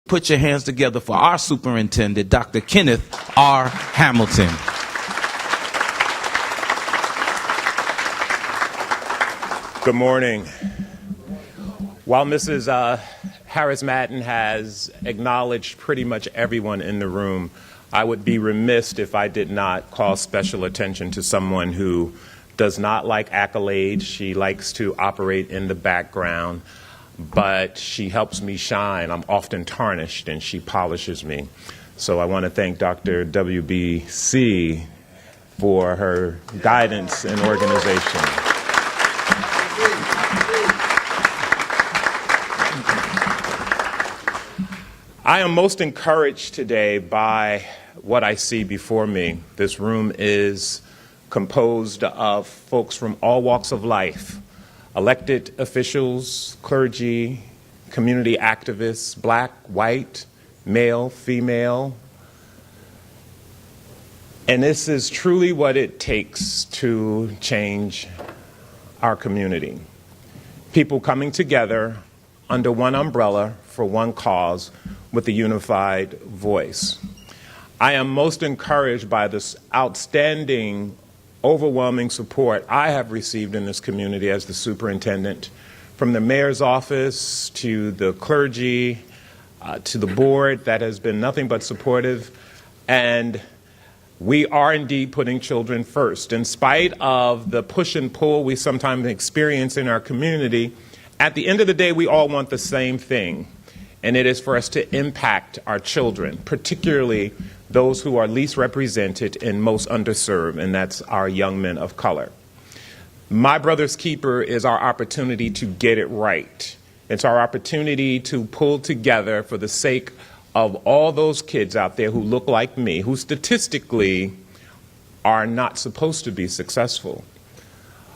put your hands together for our superintendent, Dr. Kenneth R. Hamilton. Good morning. While Mrs. Harris-Madden has acknowledged pretty much everyone in the room, I would be remiss if I did not call special attention to someone who does not like accolades. She likes to operate in the background, but she helps me shine. I'm often tarnished, and she polishes me. So I want to thank Dr. WBC for her guidance and organization. I am most encouraged today by what I see before me. This room is composed of folks from all walks of life, elected officials, clergy, community activists, black, white, male, female. And this is truly what it takes to change our community. People coming together under one umbrella for one cause with a unified voice. I am most encouraged by this outstanding, overwhelming support I have received in this community as the superintendent, from the mayor's office to the clergy, to the board that has been nothing but supportive. And we are indeed putting children first. In spite of the push and pull we sometimes experience in our community, at the end of the day, we all want the same thing, and it is for us to impact our children, particularly those who are least represented and most underserved, and that's our young men of color. My Brother's Keeper is our opportunity to get it right. It's our opportunity to pull together for the sake of all those kids out there who look like me, who statistically are not supposed to be successful.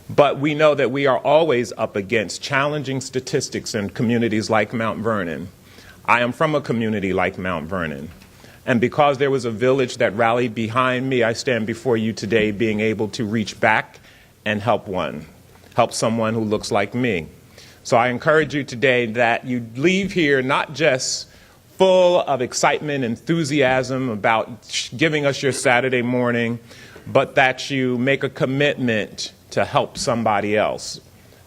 But we know that we are always up against challenging statistics in communities like Mount Vernon. I am from a community like Mount Vernon. And because there was a village that rallied behind me, I stand before you today being able to reach back and help someone who looks like me. So I encourage you today that you leave here not just full of excitement, enthusiasm about giving us your Saturday morning, but that you make a commitment to help somebody else,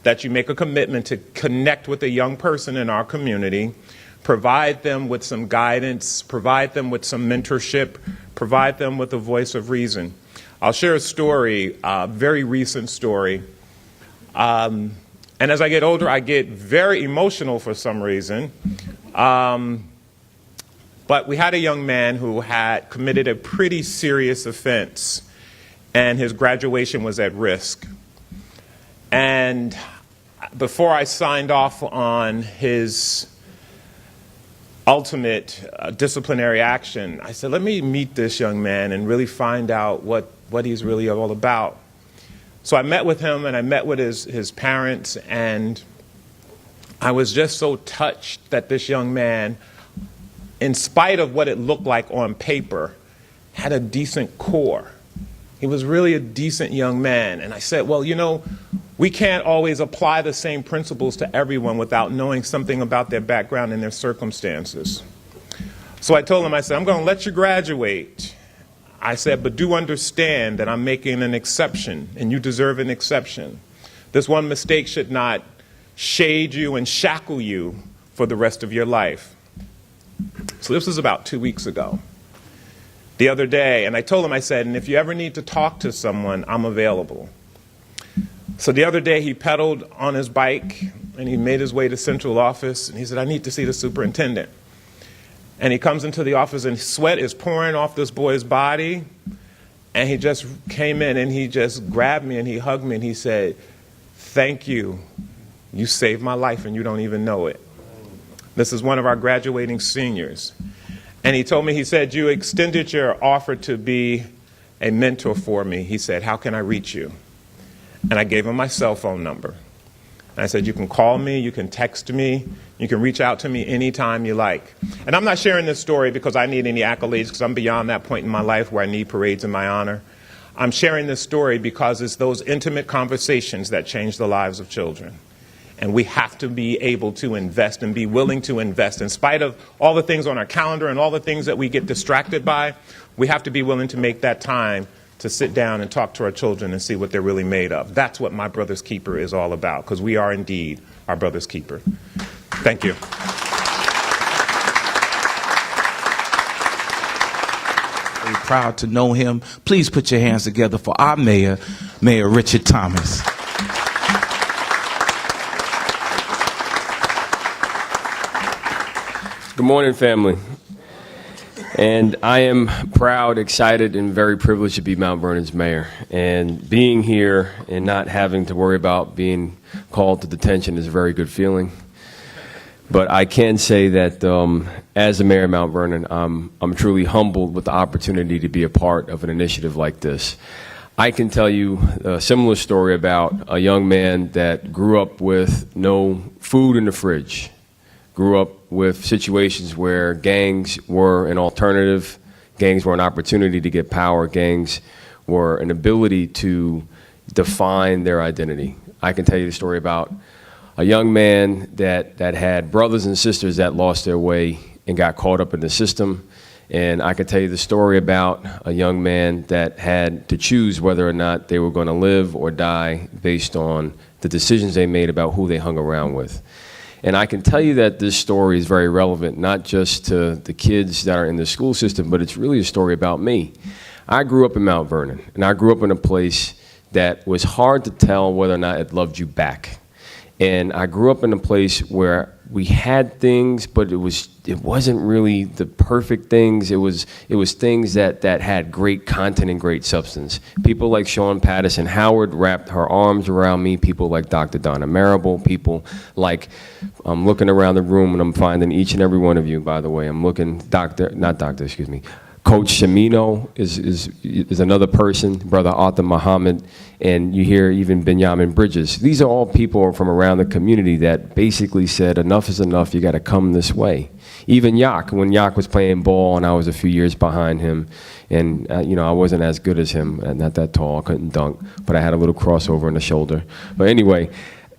that you make a commitment to connect with a young person in our community, provide them with some guidance, provide them with some mentorship, provide them with a voice of reason. I'll share a story, a very recent story. And as I get older, I get very emotional for some reason. But we had a young man who had committed a pretty serious offense, and his graduation was at risk. And before I signed off on his ultimate disciplinary action, I said, let me meet this young man and really find out what he's really all about. So I met with him, and I met with his parents, and I was just so touched that this young man, in spite of what it looked like on paper, had a decent core. He was really a decent young man. And I said, well, you know, we can't always apply the same principles to everyone without knowing something about their background and their circumstances. So I told him, I said, I'm going to let you graduate. I said, but do understand that I'm making an exception, and you deserve an exception. This one mistake should not shade you and shackle you for the rest of your life. So this was about 2 weeks ago. The other day, and I told him, I said, and if you ever need to talk to someone, I'm available. So the other day, he pedaled on his bike, and he made his way to central office, and he said, I need to see the superintendent. And he comes into the office, and sweat is pouring off this boy's body, and he just came in, and he just grabbed me, and he hugged me, and he said, thank you. You saved my life, and you don't even know it. This is one of our graduating seniors. And he told me, he said, you extended your offer to be a mentor for me. He said, how can I reach you? And I gave him my cell phone number. And I said, you can call me, you can text me, you can reach out to me anytime you like. And I'm not sharing this story because I need any accolades, because I'm beyond that point in my life where I need parades in my honor. I'm sharing this story because it's those intimate conversations that change the lives of children. And we have to be able to invest and be willing to invest. In spite of all the things on our calendar and all the things that we get distracted by, we have to be willing to make that time to sit down and talk to our children and see what they're really made of. That's what My Brother's Keeper is all about, because we are indeed our brother's keeper. Thank you. Very proud to know him. Please put your hands together for our mayor, Mayor Richard Thomas. Good morning, family. And I am proud, excited, and very privileged to be Mount Vernon's mayor. And being here and not having to worry about being called to detention is a very good feeling. But I can say that as the mayor of Mount Vernon, I'm truly humbled with the opportunity to be a part of an initiative like this. I can tell you a similar story about a young man that grew up with no food in the fridge, grew up with situations where gangs were an alternative, gangs were an opportunity to get power, gangs were an ability to define their identity. I can tell you the story about a young man that had brothers and sisters that lost their way and got caught up in the system. And I can tell you the story about a young man that had to choose whether or not they were going to live or die based on the decisions they made about who they hung around with. And I can tell you that this story is very relevant, not just to the kids that are in the school system, but it's really a story about me. I grew up in Mount Vernon, and I grew up in a place that was hard to tell whether or not it loved you back. And I grew up in a place where we had things, but it wasn't really the perfect things. It was things that had great content and great substance. People like Sean Patterson Howard wrapped her arms around me. People like Dr. Donna Marable. People like, I'm looking around the room and I'm finding each and every one of you, by the way. I'm looking, Coach Semino is another person, Brother Arthur Muhammad, and you hear even Benjamin Bridges. These are all people from around the community that basically said, enough is enough, you gotta come this way. Even Yak, when Yak was playing ball and I was a few years behind him, and I wasn't as good as him, not that tall, I couldn't dunk, but I had a little crossover in the shoulder. But anyway,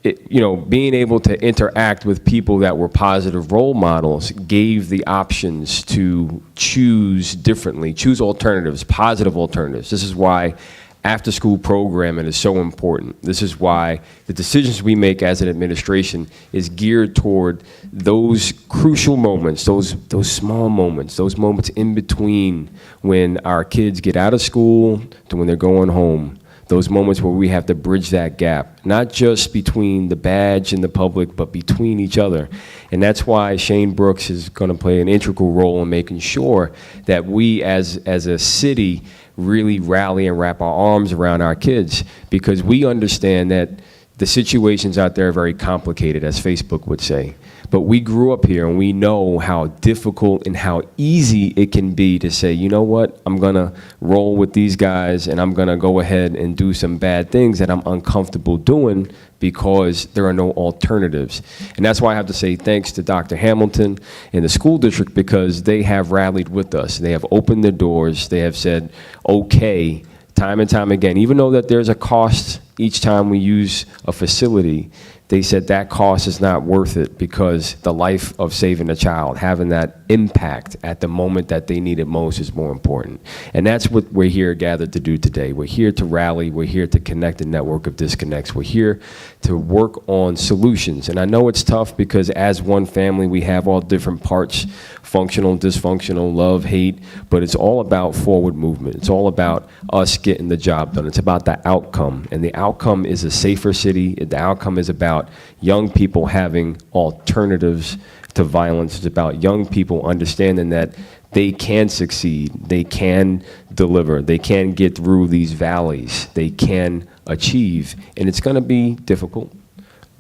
being able to interact with people that were positive role models gave the options to choose differently, choose alternatives, positive alternatives. This is why after-school programming is so important. This is why the decisions we make as an administration is geared toward those crucial moments, those small moments, those moments in between when our kids get out of school to when they're going home. Those moments where we have to bridge that gap, not just between the badge and the public, but between each other. And that's why Shane Brooks is going to play an integral role in making sure that we as a city really rally and wrap our arms around our kids, because we understand that the situations out there are very complicated, as Facebook would say. But we grew up here and we know how difficult and how easy it can be to say, you know what, I'm gonna roll with these guys and I'm gonna go ahead and do some bad things that I'm uncomfortable doing because there are no alternatives. And that's why I have to say thanks to Dr. Hamilton and the school district, because they have rallied with us. They have opened their doors. They have said, okay, time and time again, even though that there's a cost each time we use a facility, they said that cost is not worth it, because the life of saving a child, having that impact at the moment that they need it most, is more important. And that's what we're here gathered to do today. We're here to rally. We're here to connect the network of disconnects. We're here to work on solutions. And I know it's tough because as one family, we have all different parts, functional, dysfunctional, love, hate, but it's all about forward movement. It's all about us getting the job done. It's about the outcome. And the outcome is a safer city. The outcome is about young people having alternatives to violence. It's about young people understanding that they can succeed, they can deliver, they can get through these valleys, they can achieve, and it's going to be difficult,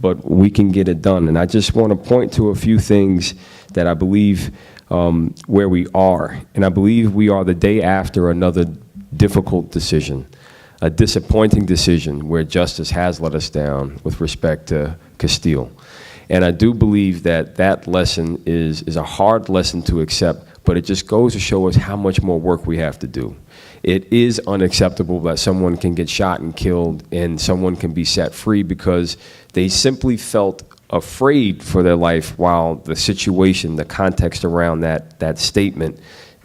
but we can get it done. And I just want to point to a few things that I believe where we are, and I believe we are the day after another difficult decision. A disappointing decision where justice has let us down with respect to Castile. And I do believe that that lesson is a hard lesson to accept, but it just goes to show us how much more work we have to do. It is unacceptable that someone can get shot and killed and someone can be set free because they simply felt afraid for their life, while the situation, the context around that statement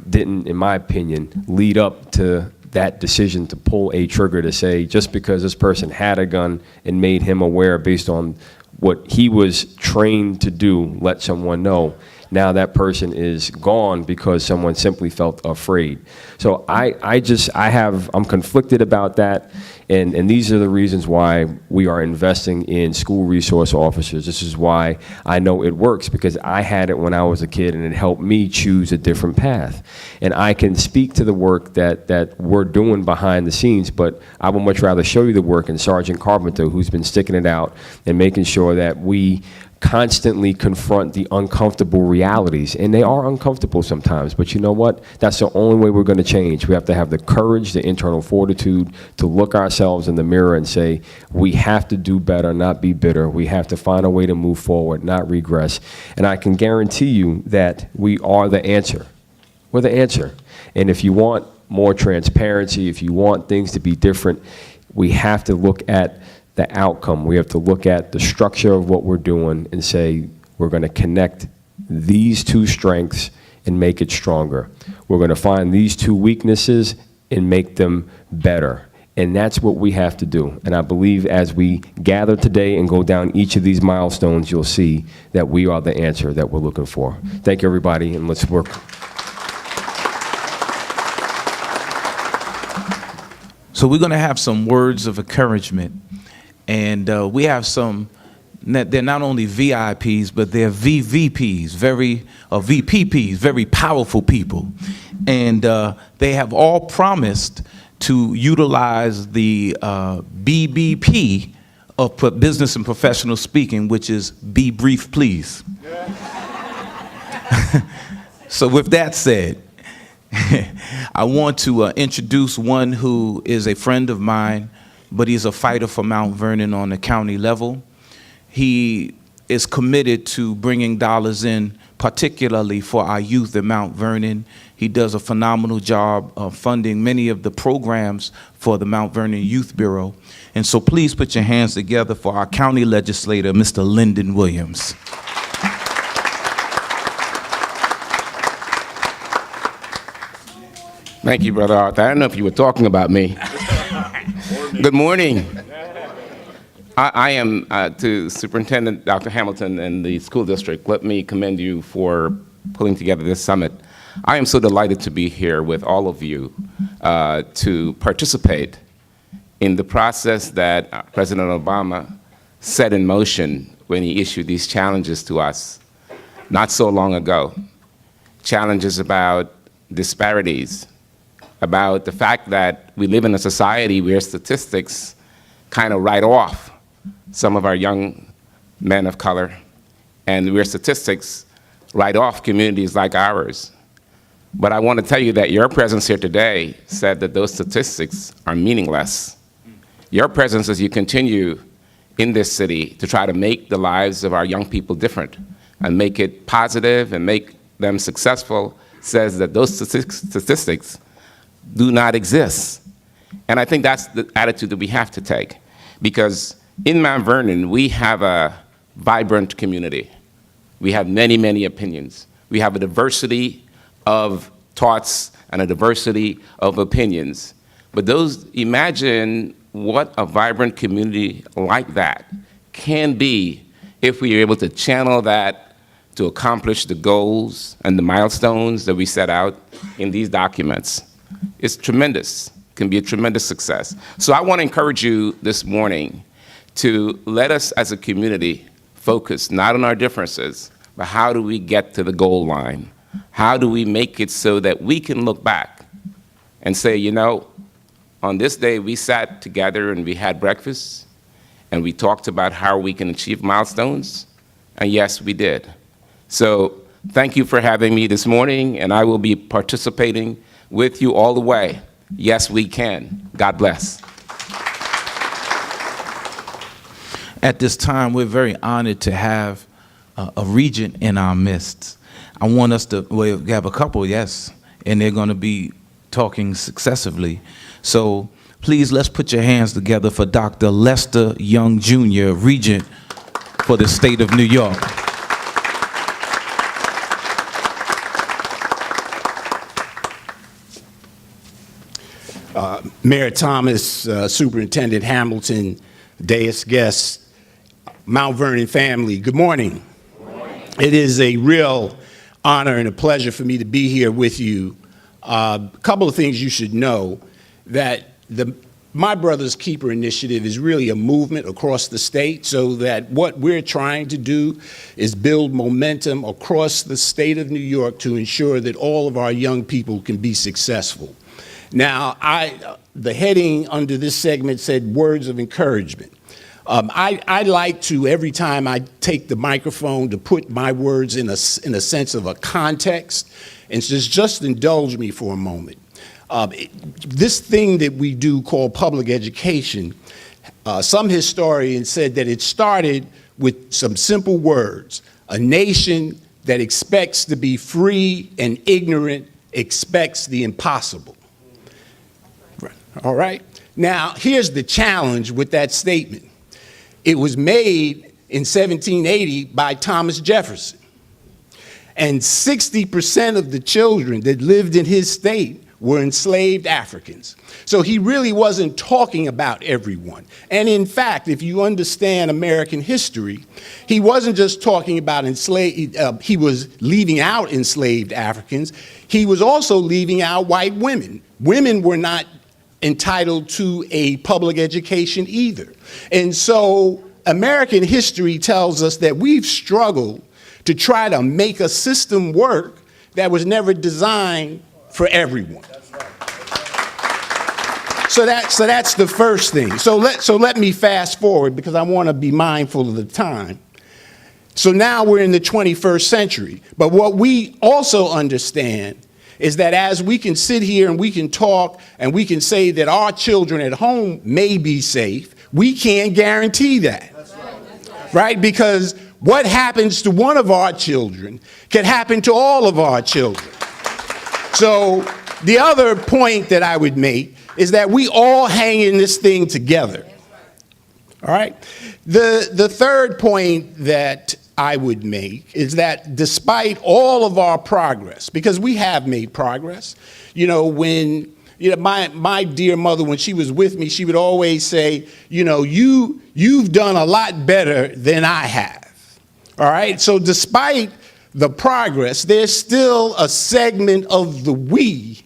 didn't, in my opinion, lead up to that decision to pull a trigger to say, just because this person had a gun and made him aware based on what he was trained to do, let someone know. Now that person is gone because someone simply felt afraid. So I'm conflicted about that, and these are the reasons why we are investing in school resource officers. This is why I know it works, because I had it when I was a kid, and it helped me choose a different path. And I can speak to the work that we're doing behind the scenes, but I would much rather show you the work in Sergeant Carpenter, who's been sticking it out and making sure that we constantly confront the uncomfortable realities. And they are uncomfortable sometimes, but you know what? That's the only way we're going to change. We have to have the courage, the internal fortitude to look ourselves in the mirror and say, we have to do better, not be bitter. We have to find a way to move forward, not regress. And I can guarantee you that we are the answer. We're the answer. And if you want more transparency, if you want things to be different, we have to look at the outcome. We have to look at the structure of what we're doing and say, we're going to connect these two strengths and make it stronger. We're going to find these two weaknesses and make them better. And that's what we have to do. And I believe as we gather today and go down each of these milestones, you'll see that we are the answer that we're looking for. Thank you, everybody, and let's work. So we're going to have some words of encouragement. And we have some, they're not only VIPs, but they're VVPs, VPPs, very powerful people. And they have all promised to utilize the BBP of business and professional speaking, which is be brief, please. So with that said, I want to introduce one who is a friend of mine, but he's a fighter for Mount Vernon on the county level. He is committed to bringing dollars in, particularly for our youth in Mount Vernon. He does a phenomenal job of funding many of the programs for the Mount Vernon Youth Bureau. And so please put your hands together for our county legislator, Mr. Lyndon Williams. Thank you, Brother Arthur. I don't know if you were talking about me. Good morning. I am to Superintendent Dr. Hamilton and the school district. Let me commend you for pulling together this summit. I am so delighted to be here with all of you to participate in the process that President Obama set in motion when he issued these challenges to us not so long ago. Challenges about disparities, about the fact that we live in a society where statistics kind of write off some of our young men of color, and where statistics write off communities like ours. But I want to tell you that your presence here today said that those statistics are meaningless. Your presence as you continue in this city to try to make the lives of our young people different and make it positive and make them successful says that those statistics do not exist. And I think that's the attitude that we have to take, because in Mount Vernon, we have a vibrant community. We have many, many opinions. We have a diversity of thoughts and a diversity of opinions. But imagine what a vibrant community like that can be if we are able to channel that to accomplish the goals and the milestones that we set out in these documents. It's tremendous, can be a tremendous success. So I want to encourage you this morning to let us as a community focus not on our differences, but how do we get to the goal line? How do we make it so that we can look back and say, you know, on this day we sat together and we had breakfast and we talked about how we can achieve milestones, and yes, we did. So thank you for having me this morning, and I will be participating with you all the way. Yes, we can. God bless. At this time, we're very honored to have a regent in our midst. I want us to, well, we have a couple, yes, and they're going to be talking successively. So please, let's put your hands together for Dr. Lester Young Jr., Regent for the state of New York. Mayor Thomas, Superintendent Hamilton, dais guests, Mount Vernon family, good morning. Good morning. It is a real honor and a pleasure for me to be here with you. A couple of things you should know, that the My Brother's Keeper initiative is really a movement across the state, so that what we're trying to do is build momentum across the state of New York to ensure that all of our young people can be successful. Now, the heading under this segment said words of encouragement. I like to, every time I take the microphone, to put my words in a sense of a context, and just indulge me for a moment. This thing that we do called public education, some historians said that it started with some simple words. A nation that expects to be free and ignorant expects the impossible. All right? Now, here's the challenge with that statement. It was made in 1780 by Thomas Jefferson. And 60% of the children that lived in his state were enslaved Africans. So he really wasn't talking about everyone. And in fact, if you understand American history, he wasn't just talking about he was leaving out enslaved Africans. He was also leaving out white women. Women were not entitled to a public education either. And so American history tells us that we've struggled to try to make a system work that was never designed for everyone. So that's the first thing. So let me fast forward, because I want to be mindful of the time. So now we're in the 21st century. But what we also understand is that as we can sit here and we can talk and we can say that our children at home may be safe, we can't guarantee that. That's right. Right? Because what happens to one of our children can happen to all of our children. So the other point that I would make is that we all hang in this thing together. All right? The third point that I would make is that despite all of our progress, because we have made progress, my dear mother, when she was with me, she would always say, you've done a lot better than I have. All right? So despite the progress, there's still a segment of the we.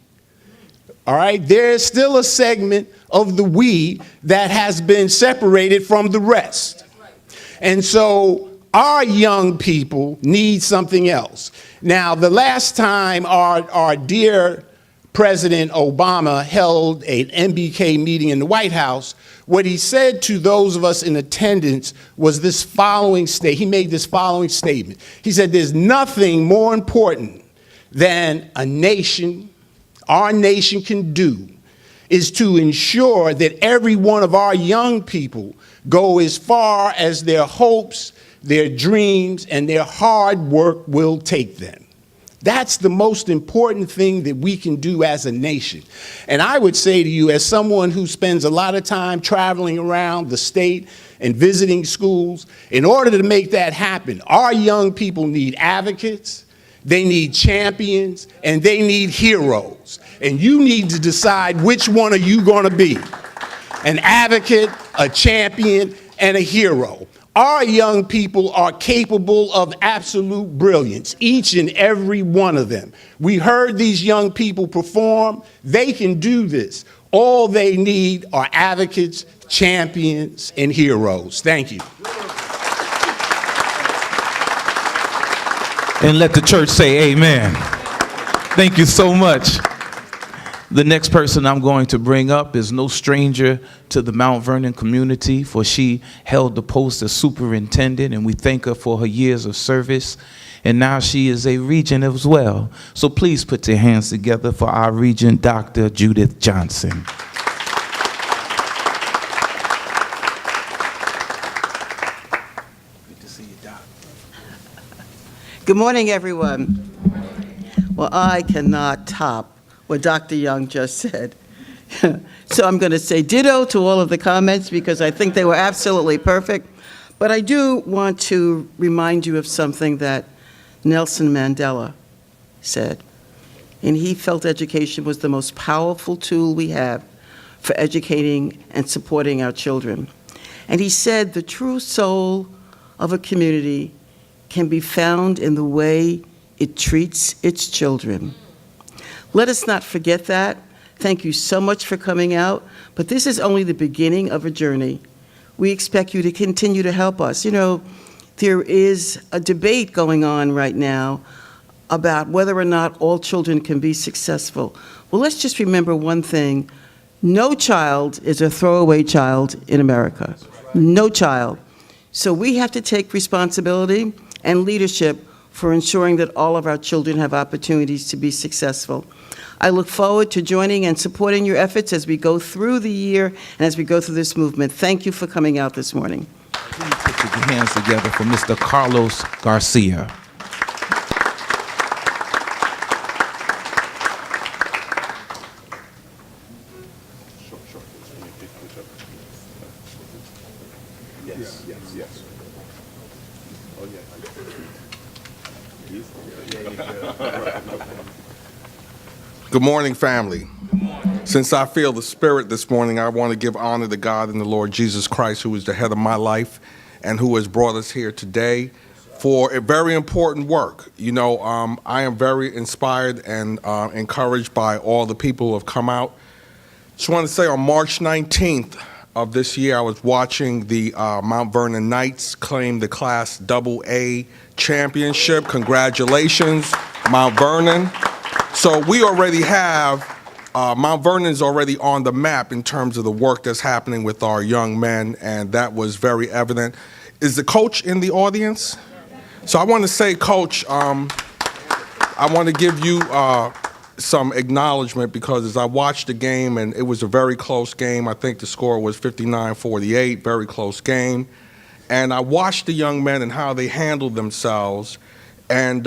All right? There's still a segment of the we that has been separated from the rest. And so our young people need something else. Now, the last time our dear President Obama held an MBK meeting in the White House, what he said to those of us in attendance was this following statement. He made this following statement. He said, there's nothing more important than our nation can do is to ensure that every one of our young people go as far as their hopes, their dreams, and their hard work will take them. That's the most important thing that we can do as a nation. And I would say to you, as someone who spends a lot of time traveling around the state and visiting schools, in order to make that happen, our young people need advocates, they need champions, and they need heroes. And you need to decide which one are you going to be, an advocate, a champion, and a hero. Our young people are capable of absolute brilliance, each and every one of them. We heard these young people perform. They can do this. All they need are advocates, champions, and heroes. Thank you. And let the church say amen. Thank you so much. The next person I'm going to bring up is no stranger to the Mount Vernon community, for she held the post of superintendent, and we thank her for her years of service. And now she is a regent as well. So please put your hands together for our regent, Dr. Judith Johnson. Good morning, everyone. Well, I cannot top what Dr. Young just said. So I'm going to say ditto to all of the comments because I think they were absolutely perfect. But I do want to remind you of something that Nelson Mandela said. And he felt education was the most powerful tool we have for educating and supporting our children. And he said the true soul of a community can be found in the way it treats its children. Let us not forget that. Thank you so much for coming out, but this is only the beginning of a journey. We expect you to continue to help us. You know, there is a debate going on right now about whether or not all children can be successful. Well, let's just remember one thing. No child is a throwaway child in America. No child. So we have to take responsibility and leadership for ensuring that all of our children have opportunities to be successful. I look forward to joining and supporting your efforts as we go through the year and as we go through this movement. Thank you for coming out this morning. Please put your hands together for Mr. Carlos Garcia. Good morning, family. Since I feel the Spirit this morning, I want to give honor to God and the Lord Jesus Christ, who is the head of my life and who has brought us here today for a very important work. You know, I am very inspired and encouraged by all the people who have come out. Just want to say on March 19th of this year, I was watching the Mount Vernon Knights claim the Class AA championship. Congratulations, Mount Vernon. So we already have, Mount Vernon's already on the map in terms of the work that's happening with our young men, and that was very evident. Is the coach in the audience? So I want to say, Coach, I want to give you some acknowledgement because as I watched the game, and it was a very close game, I think the score was 59-48, very close game, and I watched the young men and how they handled themselves, and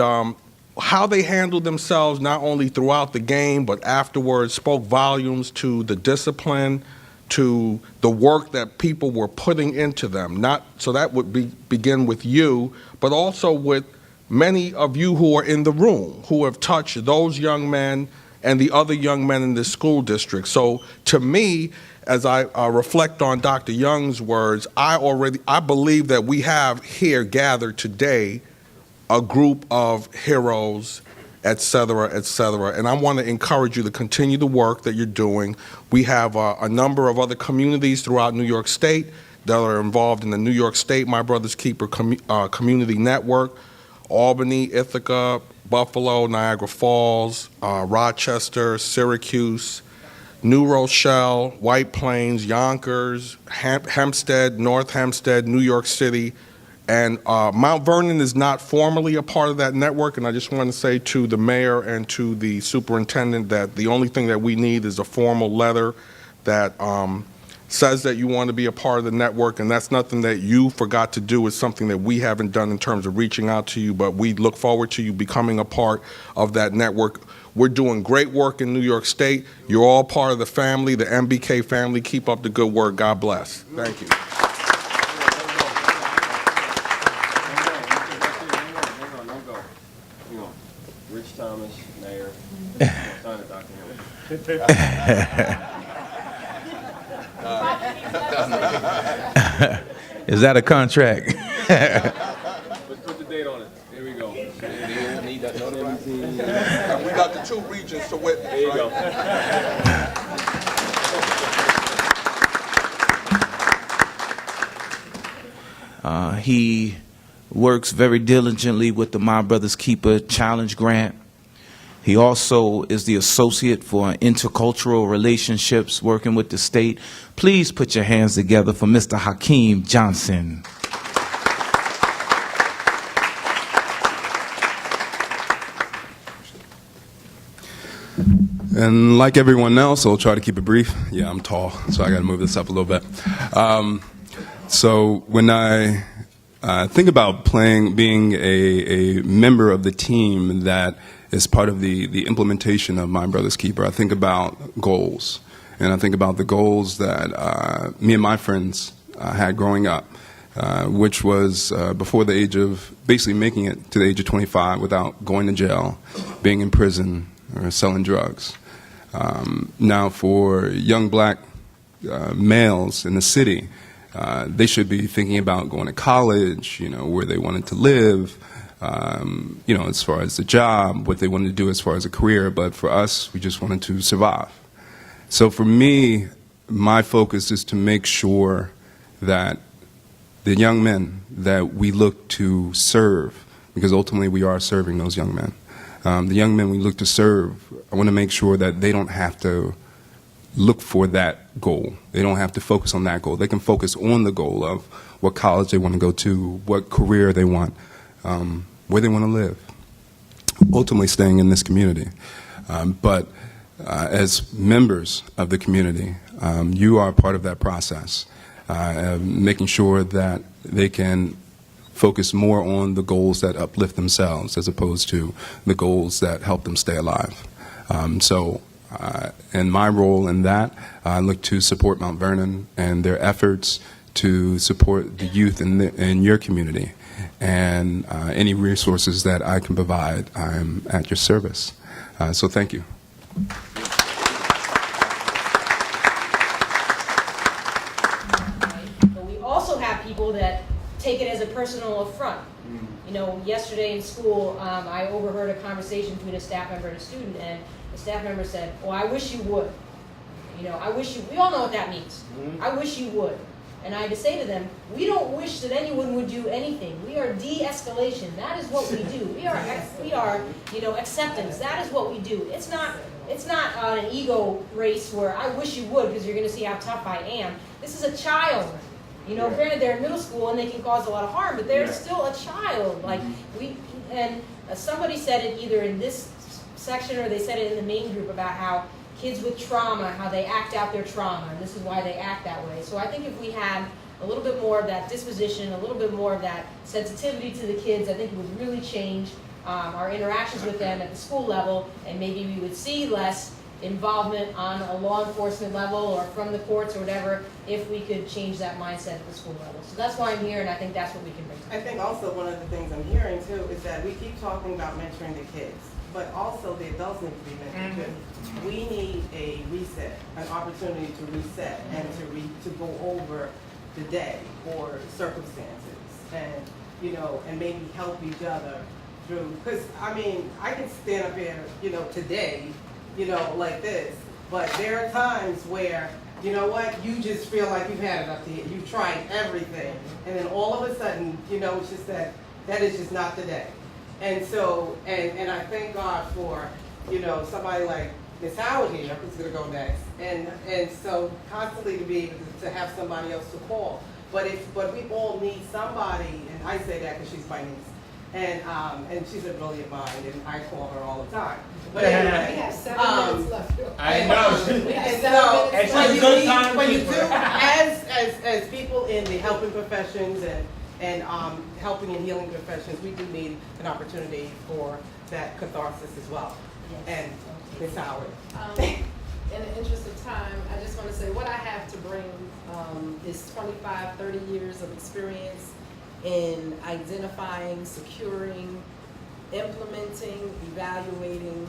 how they handled themselves not only throughout the game but afterwards spoke volumes to the discipline, to the work that people were putting into them. So that would begin with you, but also with many of you who are in the room who have touched those young men and the other young men in this school district. So to me, as I reflect on Dr. Young's words, I believe that we have here gathered today a group of heroes, et cetera, et cetera. And I want to encourage you to continue the work that you're doing. We have a number of other communities throughout New York State that are involved in the New York State My Brother's Keeper Community Network, Albany, Ithaca, Buffalo, Niagara Falls, Rochester, Syracuse, New Rochelle, White Plains, Yonkers, Hempstead, North Hempstead, New York City. And Mount Vernon is not formally a part of that network, and I just want to say to the mayor and to the superintendent that the only thing that we need is a formal letter that says that you want to be a part of the network, and that's nothing that you forgot to do. It's something that we haven't done in terms of reaching out to you, but we look forward to you becoming a part of that network. We're doing great work in New York State. You're all part of the family, the MBK family. Keep up the good work. God bless. Thank you. Rich Thomas, Mayor. Sign it, Dr. Is that a contract? Let's put the date on it. Here we go. Need that We got the two regions to witness. There you go. He works very diligently with the My Brother's Keeper Challenge Grant. He also is the associate for intercultural relationships working with the state. Please put your hands together for Mr. Hakeem Johnson. And like everyone else, I'll try to keep it brief. Yeah, I'm tall, so I got to move this up a little bit. So when I think about being a member of the team that as part of the implementation of My Brother's Keeper, I think about goals. And I think about the goals that me and my friends had growing up, which was before the age of basically making it to the age of 25 without going to jail, being in prison, or selling drugs. Now, for young black males in the city, they should be thinking about going to college, where they wanted to live, as far as the job, what they wanted to do as far as a career. But for us, we just wanted to survive. So for me, my focus is to make sure that the young men that we look to serve, because ultimately we are serving those young men, the young men we look to serve, I want to make sure that they don't have to look for that goal. They don't have to focus on that goal. They can focus on the goal of what college they want to go to, what career they want, where they want to live, ultimately staying in this community. But as members of the community, you are part of that process, making sure that they can focus more on the goals that uplift themselves as opposed to the goals that help them stay alive. And my role in that, I look to support Mount Vernon and their efforts to support the youth in your community. And any resources that I can provide, I'm at your service. So thank you. But we also have people that take it as a personal affront. Yesterday in school, I overheard a conversation between a staff member and a student, and the staff member said, "Oh, I wish you would. I wish you." We all know what that means. I wish you would. And I had to say to them, we don't wish that anyone would do anything. We are de-escalation. That is what we do. We are acceptance. That is what we do. It's not an ego race where I wish you would because you're going to see how tough I am. This is a child. Granted they're in middle school and they can cause a lot of harm, but they're still a child. Somebody said it either in this section or they said it in the main group about how kids with trauma, how they act out their trauma, and this is why they act that way. So I think if we had a little bit more of that disposition, a little bit more of that sensitivity to the kids, I think it would really change our interactions with them at the school level, and maybe we would see less involvement on a law enforcement level or from the courts or whatever if we could change that mindset at the school level. So that's why I'm here, and I think that's what we can bring to it. I think also one of the things I'm hearing too is that we keep talking about mentoring the kids, but also the adults need to be mentored too. We need a reset, an opportunity to reset and to go over the day or circumstances and maybe help each other through, because I can stand up here today like this, but there are times where you just feel like you've had it up to here, you've tried everything, and then all of a sudden it's just that is just not the day. And so, and I thank God for, somebody like Ms. Howard here, who's going to go next, and so constantly to be able to have somebody else to call. But we all need somebody, and I say that because she's my niece, and she's a brilliant mind, and I call her all the time. But anyway, we have 7 minutes left. I know. We have 7 minutes left. When you do, as people in the helping professions and helping and healing professions, we do need an opportunity for that catharsis as well. Yes. And Ms. Howard. In the interest of time, I just want to say what I have to bring is 25, 30 years of experience in identifying, securing, implementing, evaluating,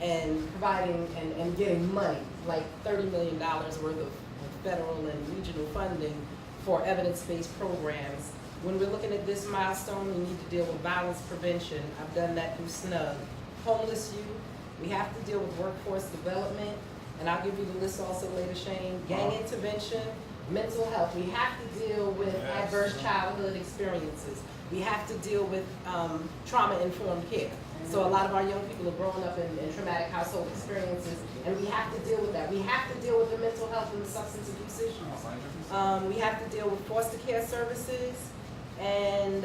and providing and getting money, like $30 million worth of federal and regional funding for evidence-based programs. When we're looking at this milestone, we need to deal with violence prevention. I've done that through SNUG. Homeless youth, we have to deal with workforce development, and I'll give you the list also later, Shane. Gang intervention, mental health. We have to deal with adverse childhood experiences. We have to deal with trauma-informed care. So a lot of our young people are growing up in traumatic household experiences, and we have to deal with that. We have to deal with the mental health and the substance abuse issues. We have to deal with foster care services, and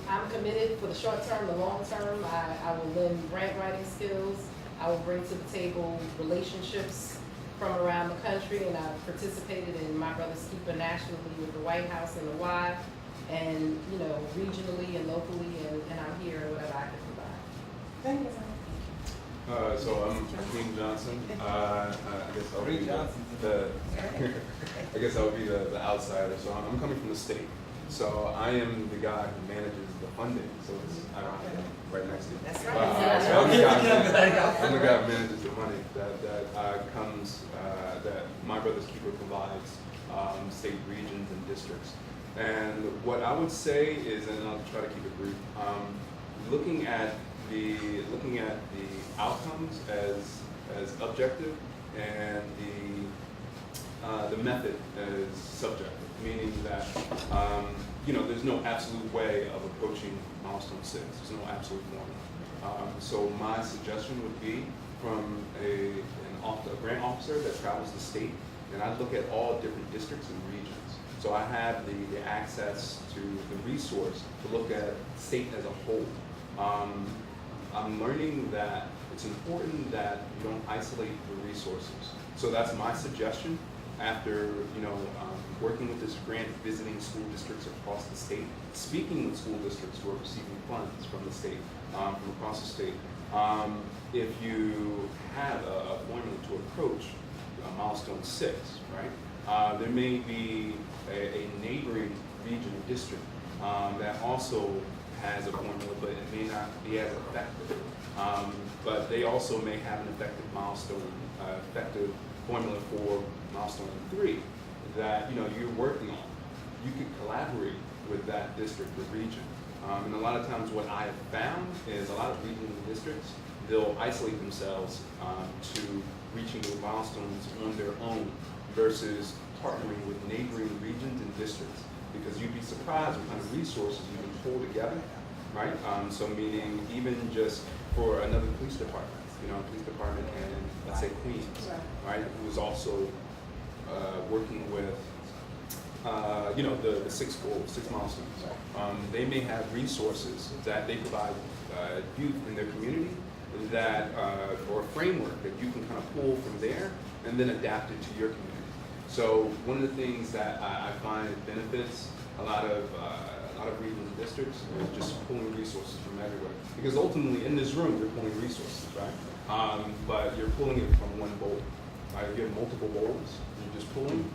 I'm committed for the short term, the long term. I will lend grant writing skills. I will bring to the table relationships from around the country, and I've participated in My Brother's Keeper nationally with the White House and the Y, and regionally and locally, and I'm here whatever I can provide. So I'm King Johnson. I guess I'll be I guess I'll be the outsider. So I'm coming from the state. So I am the guy who manages the funding. So I don't have it right next to you. That's right. So I'm the guy who manages the money that comes that My Brother's Keeper provides state regions and districts. And what I would say is, and I'll try to keep it brief, looking at the outcomes as objective and the method as subjective, meaning that there's no absolute way of approaching milestone 6. There's no absolute formula. So my suggestion would be from a grant officer that travels the state, and I look at all different districts and regions. So I have the access to the resource to look at the state as a whole. I'm learning that it's important that you don't isolate the resources. So that's my suggestion after working with this grant, visiting school districts across the state, speaking with school districts who are receiving funds from the state, from across the state. If you have a formula to approach milestone 6, right? There may be a neighboring region or district that also has a formula, but it may not be as effective. But they also may have an effective effective formula for milestone 3 that you're working on. You could collaborate with that district or region. And a lot of times what I have found is a lot of regions and districts, they'll isolate themselves to reaching the milestones on their own versus partnering with neighboring regions and districts, because you'd be surprised what kind of resources you can pull together, right? So meaning even just for another police department, police department in, let's say, Queens, right? Who is also working with, the 6 goals, 6 milestones. They may have resources that they provide youth in their community that, or a framework that you can kind of pull from there and then adapt it to your community. So one of the things that I find benefits a lot of regions and districts is just pulling resources from everywhere. Because ultimately in this room you're pulling resources, right? But you're pulling it from one bowl. Right? If you have multiple bowls, you're just pulling.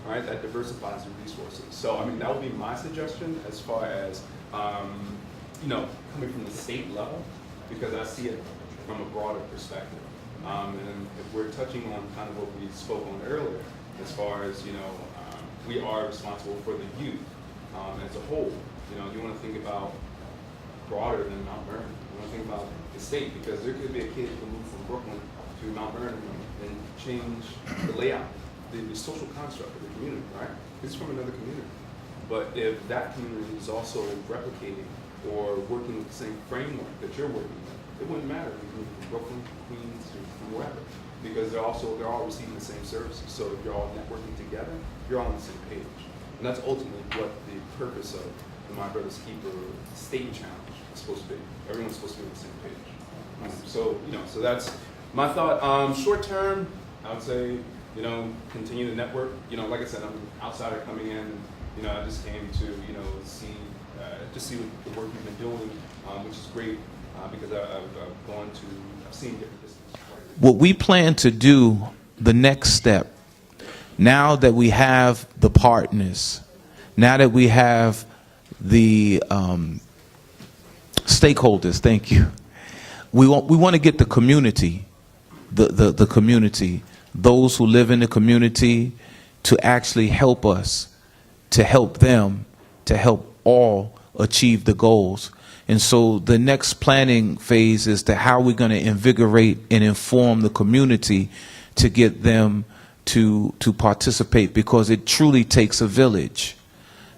Right? That diversifies the resources. So I mean that would be my suggestion as far as coming from the state level, because I see it from a broader perspective. And if we're touching on kind of what we spoke on earlier, as far as, we are responsible for the youth as a whole. You want to think about broader than Mount Vernon. You want to think about the state, because there could be a kid who can move from Brooklyn to Mount Vernon and change the layout, the social construct of the community, right? It's from another community. But if that community is also replicating or working with the same framework that you're working with, it wouldn't matter if you move from Brooklyn, Queens, or from wherever, because they're all receiving the same services. So if you're all networking together, you're all on the same page. And that's ultimately what the purpose of the My Brother's Keeper State Challenge is supposed to be. Everyone's supposed to be on the same page. So that's my thought. Short term, I would say, continue to network. Like I said, I'm an outsider coming in. I just came to, see what the work you've been doing, which is great, because I've seen different districts. What we plan to do, the next step, now that we have the partners, now that we have the stakeholders, thank you, we want to get the community, the community, those who live in the community, to actually help us, to help them, to help all achieve the goals. And so the next planning phase is to how we're going to invigorate and inform the community to get them to participate, because it truly takes a village,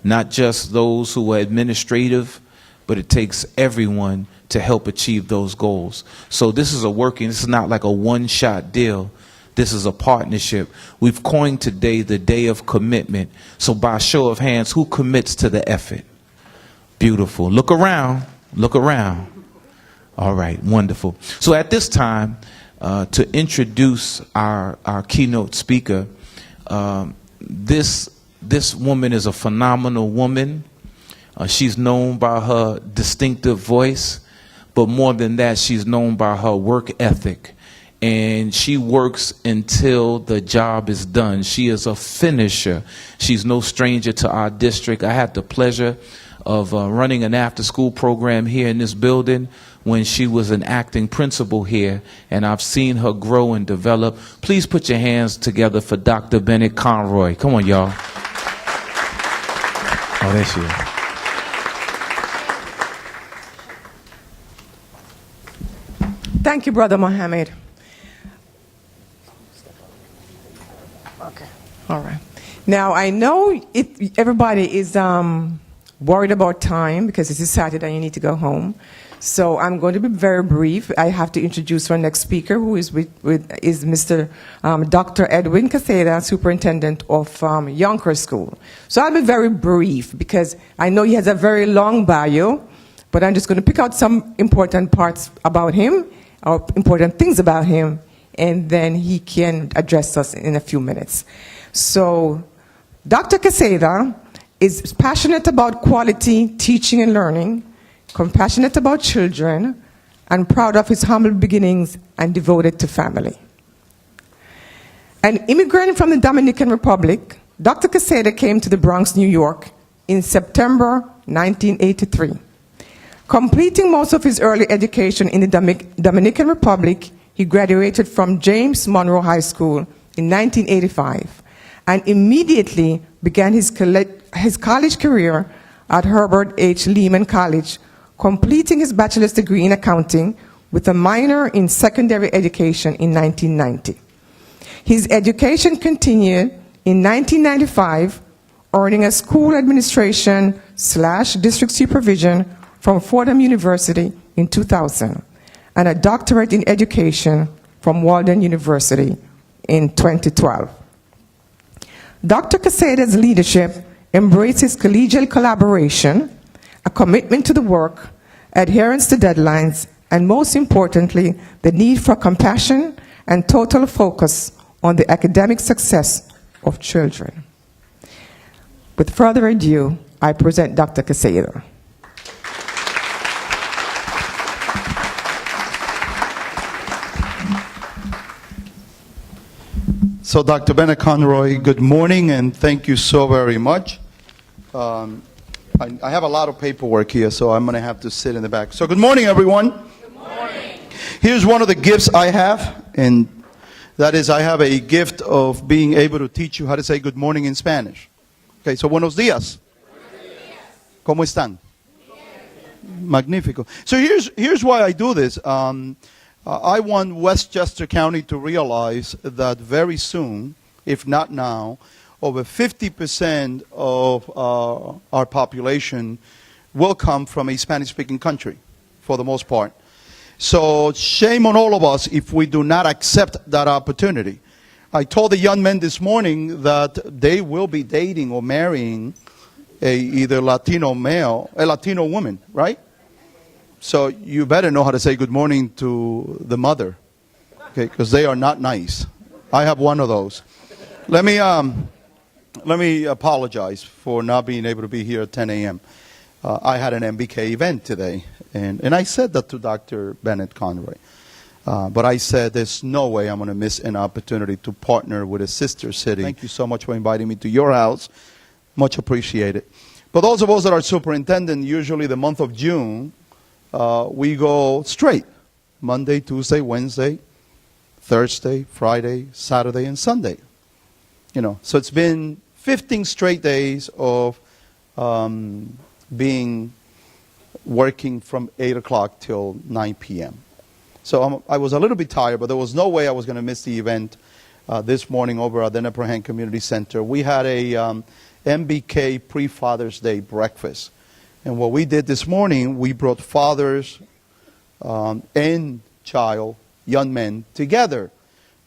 not just those who are administrative, but it takes everyone to help achieve those goals. So this is not like a one-shot deal. This is a partnership. We've coined today the day of commitment. So by a show of hands, who commits to the effort? Beautiful. Look around. Look around. All right, wonderful. So at this time, to introduce our keynote speaker, this woman is a phenomenal woman. She's known by her distinctive voice, but more than that, she's known by her work ethic. And she works until the job is done. She is a finisher. She's no stranger to our district. I had the pleasure of running an after-school program here in this building when she was an acting principal here, and I've seen her grow and develop. Please put your hands together for Dr. Bennett Conroy. Come on, y'all. Oh, there she is. Thank you, Brother Mohammed. Okay, all right. Now, I know everybody is worried about time because it's Saturday and you need to go home. So I'm going to be very brief. I have to introduce our next speaker, who is Mr. Dr. Edwin Caseda, Superintendent of Yonkers School. So I'll be very brief because I know he has a very long bio, but I'm just going to pick out some important parts about him, or important things about him, and then he can address us in a few minutes. So Dr. Caseda is passionate about quality teaching and learning, compassionate about children, and proud of his humble beginnings and devoted to family. An immigrant from the Dominican Republic, Dr. Caseda came to the Bronx, New York in September 1983. Completing most of his early education in the Dominican Republic, he graduated from James Monroe High School in 1985 and immediately began his college career at Herbert H. Lehman College, completing his bachelor's degree in accounting with a minor in secondary education in 1990. His education continued in 1995, earning a school administration / district supervision from Fordham University in 2000, and a doctorate in education from Walden University in 2012. Dr. Caseda's leadership embraces collegial collaboration, a commitment to the work, adherence to deadlines, and most importantly, the need for compassion and total focus on the academic success of children. With further ado, I present Dr. Caseda. So, Dr. Bennett Conroy, good morning, and thank you so very much. I have a lot of paperwork here, so I'm going to have to sit in the back. So, good morning, everyone. Good morning. Here's one of the gifts I have, and that is I have a gift of being able to teach you how to say good morning in Spanish. Okay, so buenos días. ¿Cómo están? Magnífico. So here's why I do this. I want Westchester County to realize that very soon, if not now, over 50% of our population will come from a Spanish-speaking country, for the most part. So shame on all of us if we do not accept that opportunity. I told the young men this morning that they will be dating or marrying either Latino male, a Latino woman, right? So you better know how to say good morning to the mother, okay? Because they are not nice. I have one of those. Let me apologize for not being able to be here at 10 a.m. I had an MBK event today, and I said that to Dr. Bennett Conroy. But I said there's no way I'm going to miss an opportunity to partner with a sister city. Thank you so much for inviting me to your house. Much appreciated. For those of us that are superintendent, usually the month of June, we go straight. Monday, Tuesday, Wednesday, Thursday, Friday, Saturday, and Sunday. You know, so it's been 15 straight days of working from 8 o'clock till 9 p.m. So I was a little bit tired, but there was no way I was going to miss the event this morning over at the Neperhan Community Center. We had a MBK pre-Father's Day breakfast. And what we did this morning, we brought fathers and young men together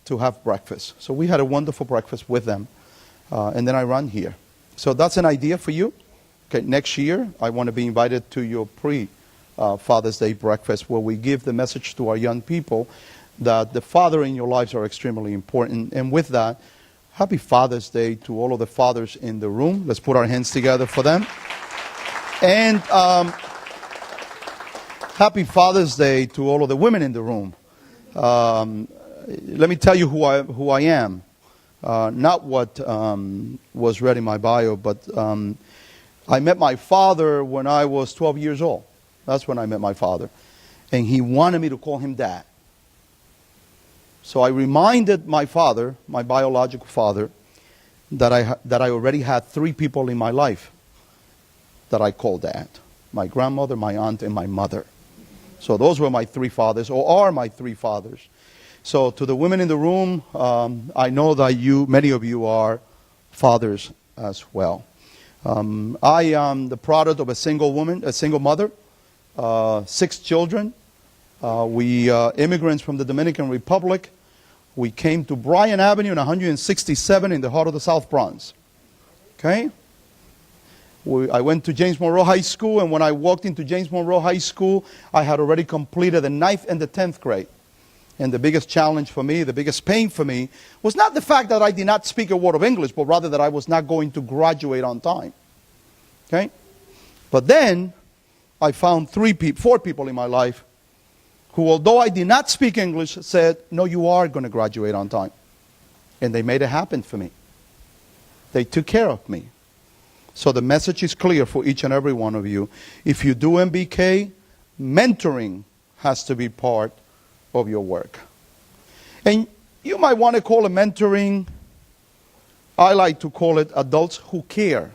to have breakfast. So we had a wonderful breakfast with them. And then I run here. So that's an idea for you. Okay, next year, I want to be invited to your Father's Day breakfast where we give the message to our young people that the father in your lives are extremely important. And with that, happy Father's Day to all of the fathers in the room. Let's put our hands together for them. And Happy Father's Day to all of the women in the room. Let me tell you who I am. Not what was read in my bio, but I met my father when I was 12 years old. That's when I met my father. And he wanted me to call him Dad. So I reminded my father, my biological father, that I already had 3 people in my life that I called Dad. My grandmother, my aunt, and my mother. So those were my 3 fathers, or are my 3 fathers. So to the women in the room, I know that many of you are fathers as well. I am the product of a single woman, a single mother, 6 children. We immigrants from the Dominican Republic. We came to Bryan Avenue in 167 in the heart of the South Bronx. Okay? I went to James Monroe High School, and when I walked into James Monroe High School, I had already completed the 9th and the 10th grade. And the biggest challenge for me, the biggest pain for me, was not the fact that I did not speak a word of English, but rather that I was not going to graduate on time. Okay? But then, I found 4 people in my life who, although I did not speak English, said, no, you are going to graduate on time. And they made it happen for me. They took care of me. So the message is clear for each and every one of you. If you do MBK, mentoring has to be part of your work. And you might want to call it mentoring. I like to call it adults who care.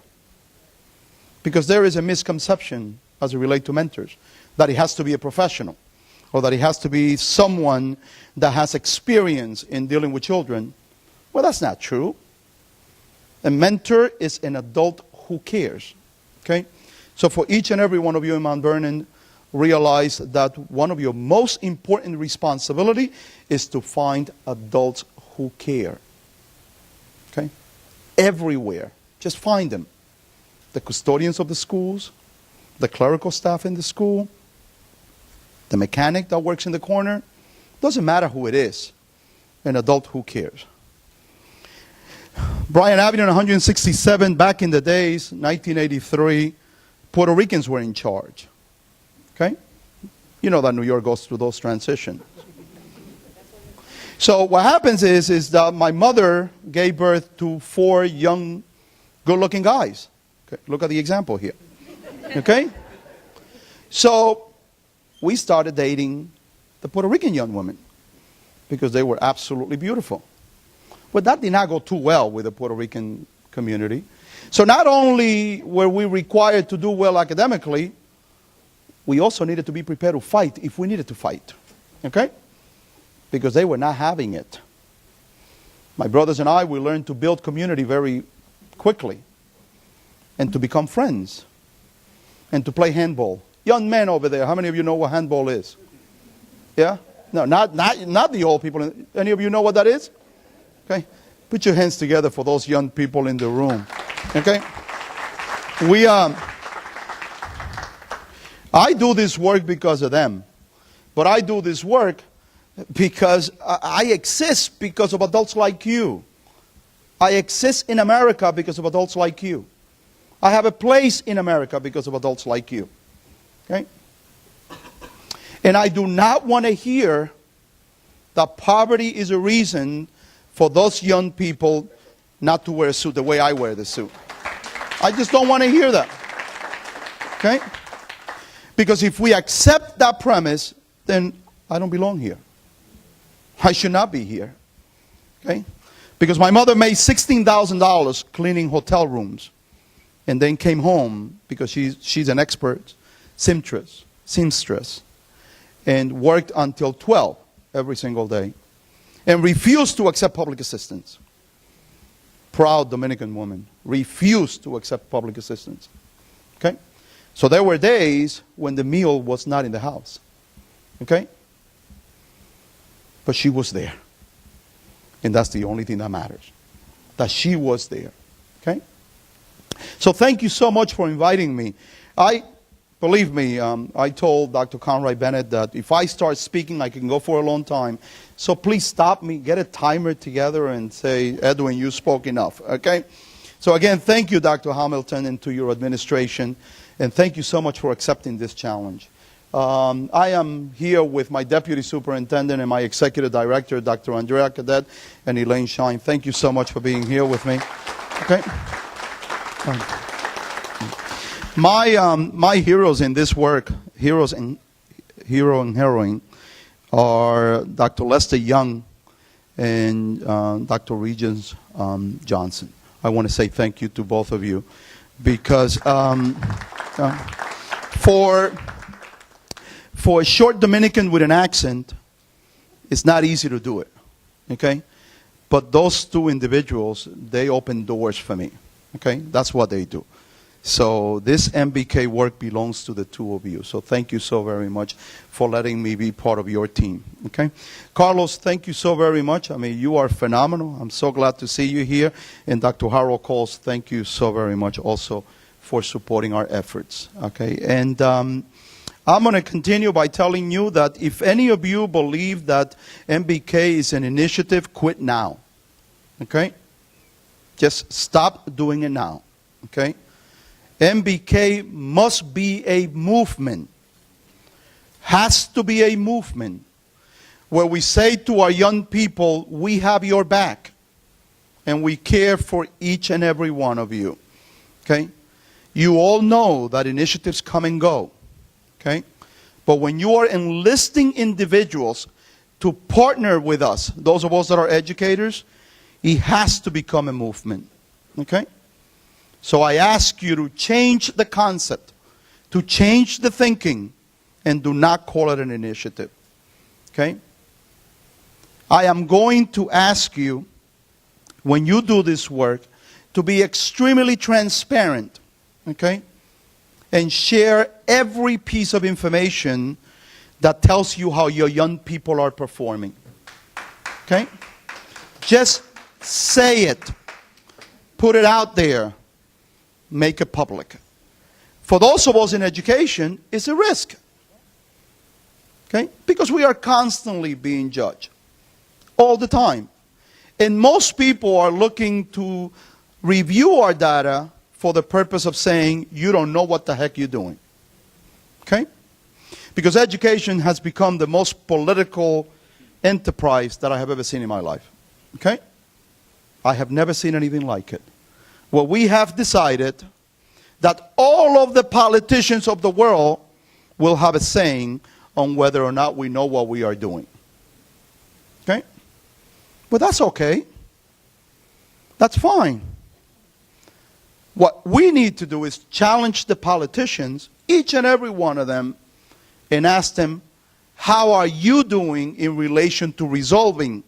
Because there is a misconception as it relates to mentors, that it has to be a professional, or that it has to be someone that has experience in dealing with children. Well, that's not true. A mentor is an adult who cares. Okay? So for each and every one of you in Mount Vernon, realize that one of your most important responsibility is to find adults who care. Okay? Everywhere. Just find them. The custodians of the schools, the clerical staff in the school, the mechanic that works in the corner. Doesn't matter who it is. An adult who cares. Bryan Avenue 167, back in the days, 1983, Puerto Ricans were in charge. Okay? You know that New York goes through those transitions. So what happens is that my mother gave birth to 4 young, good-looking guys. Okay? Look at the example here. Okay? So we started dating the Puerto Rican young women because they were absolutely beautiful. But that did not go too well with the Puerto Rican community. So not only were we required to do well academically, we also needed to be prepared to fight if we needed to fight. Okay? Because they were not having it. My brothers and I, we learned to build community very quickly. And to become friends. And to play handball. Young men over there, how many of you know what handball is? Yeah? No, not the old people. Any of you know what that is? Okay? Put your hands together for those young people in the room. Okay? I do this work because of them. But I do this work because I exist because of adults like you. I exist in America because of adults like you. I have a place in America because of adults like you. Okay? And I do not want to hear that poverty is a reason for those young people not to wear a suit the way I wear the suit. I just don't want to hear that. Okay? Because if we accept that premise, then I don't belong here. I should not be here. Okay? Because my mother made $16,000 cleaning hotel rooms and then came home because she's an expert seamstress, and worked until 12 every single day and refused to accept public assistance. Proud Dominican woman, refused to accept public assistance. Okay? So there were days when the meal was not in the house. Okay? But she was there. And that's the only thing that matters. That she was there. Okay? So thank you so much for inviting me. Believe me, I told Dr. Conroy Bennett that if I start speaking, I can go for a long time. So please stop me, get a timer together and say, Edwin, you spoke enough. Okay? So again, thank you, Dr. Hamilton, and to your administration. And thank you so much for accepting this challenge. I am here with my Deputy Superintendent and my Executive Director, Dr. Andrea Cadet and Elaine Shine. Thank you so much for being here with me. Okay. My heroes in this work, hero and heroine, are Dr. Lester Young and Dr. Regence Johnson. I want to say thank you to both of you because for a short Dominican with an accent, it's not easy to do it, okay? But those two individuals, they open doors for me, okay? That's what they do. So this MBK work belongs to the two of you. So thank you so very much for letting me be part of your team, okay? Carlos, thank you so very much. I mean, you are phenomenal. I'm so glad to see you here. And Dr. Harold Coles, thank you so very much also for supporting our efforts, okay? And I'm going to continue by telling you that if any of you believe that MBK is an initiative, quit now, okay? Just stop doing it now, okay? MBK must be a movement, has to be a movement where we say to our young people, we have your back and we care for each and every one of you, okay? You all know that initiatives come and go, okay? But when you are enlisting individuals to partner with us, those of us that are educators, it has to become a movement, okay? So I ask you to change the concept, to change the thinking, and do not call it an initiative, okay? I am going to ask you, when you do this work, to be extremely transparent, okay? And share every piece of information that tells you how your young people are performing, okay? Just say it. Put it out there. Make it public. For those of us in education, it's a risk. Okay? Because we are constantly being judged. All the time. And most people are looking to review our data for the purpose of saying, you don't know what the heck you're doing. Okay? Because education has become the most political enterprise that I have ever seen in my life. Okay? I have never seen anything like it. Well, we have decided that all of the politicians of the world will have a saying on whether or not we know what we are doing. Okay? But that's okay. That's fine. What we need to do is challenge the politicians, each and every one of them, and ask them, how are you doing in relation to resolving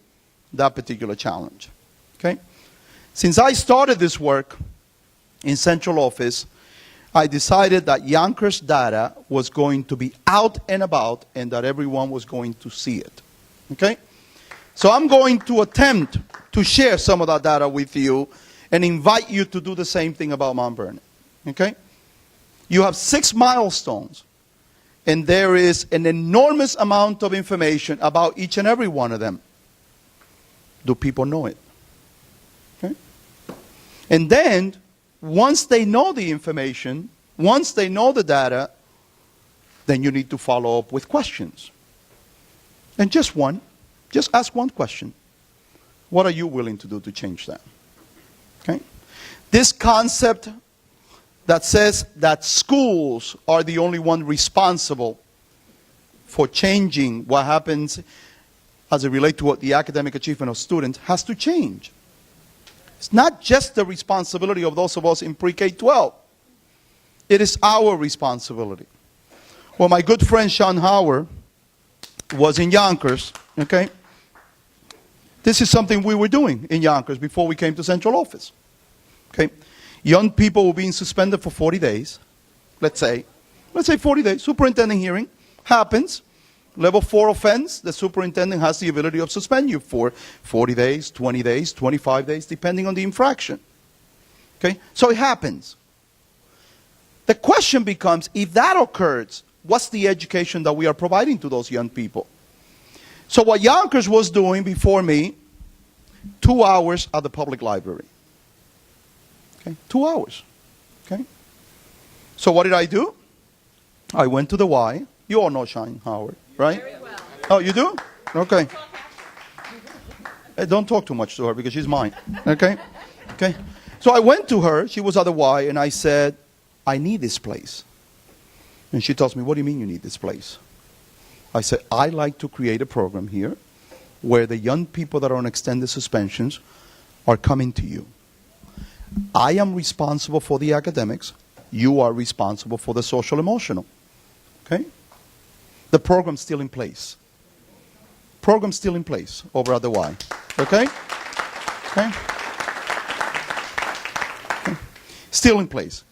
that particular challenge? Okay? Since I started this work in central office, I decided that Yonkers data was going to be out and about and that everyone was going to see it. Okay? So I'm going to attempt to share some of that data with you and invite you to do the same thing about Mount Vernon. Okay? You have 6 milestones, and there is an enormous amount of information about each and every one of them. Do people know it? Okay? And then, once they know the information, once they know the data, then you need to follow up with questions. And just ask one question. What are you willing to do to change that? Okay? This concept that says that schools are the only one responsible for changing what happens as it relates to what the academic achievement of students has to change. It's not just the responsibility of those of us in pre-K-12. It is our responsibility. Well, my good friend Sean Howard was in Yonkers, okay? This is something we were doing in Yonkers before we came to central office, okay? Young people were being suspended for 40 days, let's say 40 days, superintendent hearing, happens, level 4 offense, the superintendent has the ability of suspend you for 40 days, 20 days, 25 days, depending on the infraction. Okay? So it happens. The question becomes, if that occurs, what's the education that we are providing to those young people? So what Yonkers was doing before me, 2 hours at the public library. Okay? 2 hours. Okay? So what did I do? I went to the Y, You all know Shine Howard, right? Very well. Oh, you do? Okay. Hey, don't talk too much to her because she's mine. Okay? Okay. So I went to her. She was at the Y, and I said, I need this place. And she tells me, what do you mean you need this place? I said, I like to create a program here where the young people that are on extended suspensions are coming to you. I am responsible for the academics. You are responsible for the social emotional. Okay? The program's still in place. Program's still in place over at the Y. Okay? Okay? Okay. Still in place.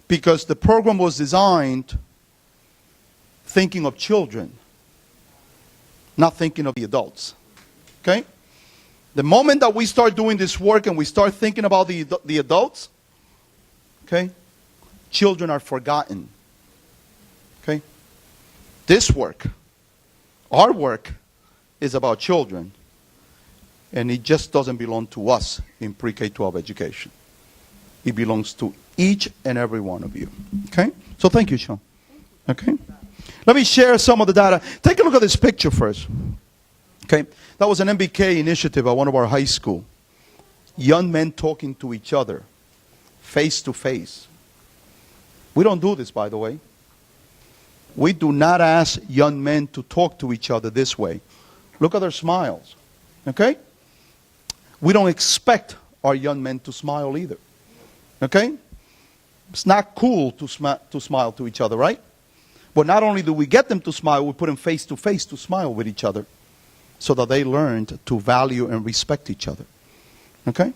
Because the program was designed thinking of children, not thinking of the adults. Okay? The moment that we start doing this work and we start thinking about the adults, okay, children are forgotten. Okay? This work, our work, is about children, and it just doesn't belong to us in pre-K-12 education. It belongs to each and every one of you. Okay? So thank you, Sean. Okay? Let me share some of the data. Take a look at this picture first. Okay? That was an MBK initiative at one of our high school. Young men talking to each other, face to face. We don't do this, by the way. We do not ask young men to talk to each other this way. Look at their smiles. Okay? We don't expect our young men to smile either. Okay? It's not cool to smile to each other, right? But not only do we get them to smile, we put them face to face to smile with each other so that they learned to value and respect each other. Okay?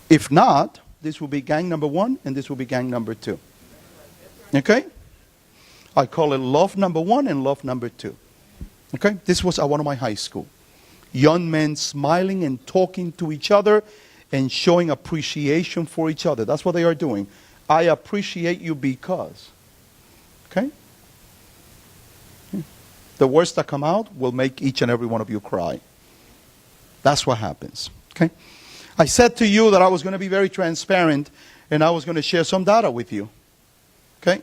If not, this will be gang number 1 and this will be gang number 2. Okay? I call it love number 1 and love number 2. Okay? This was at one of my high school. Young men smiling and talking to each other and showing appreciation for each other. That's what they are doing. I appreciate you because. Okay? The words that come out will make each and every one of you cry. That's what happens. Okay? I said to you that I was going to be very transparent and I was going to share some data with you. Okay?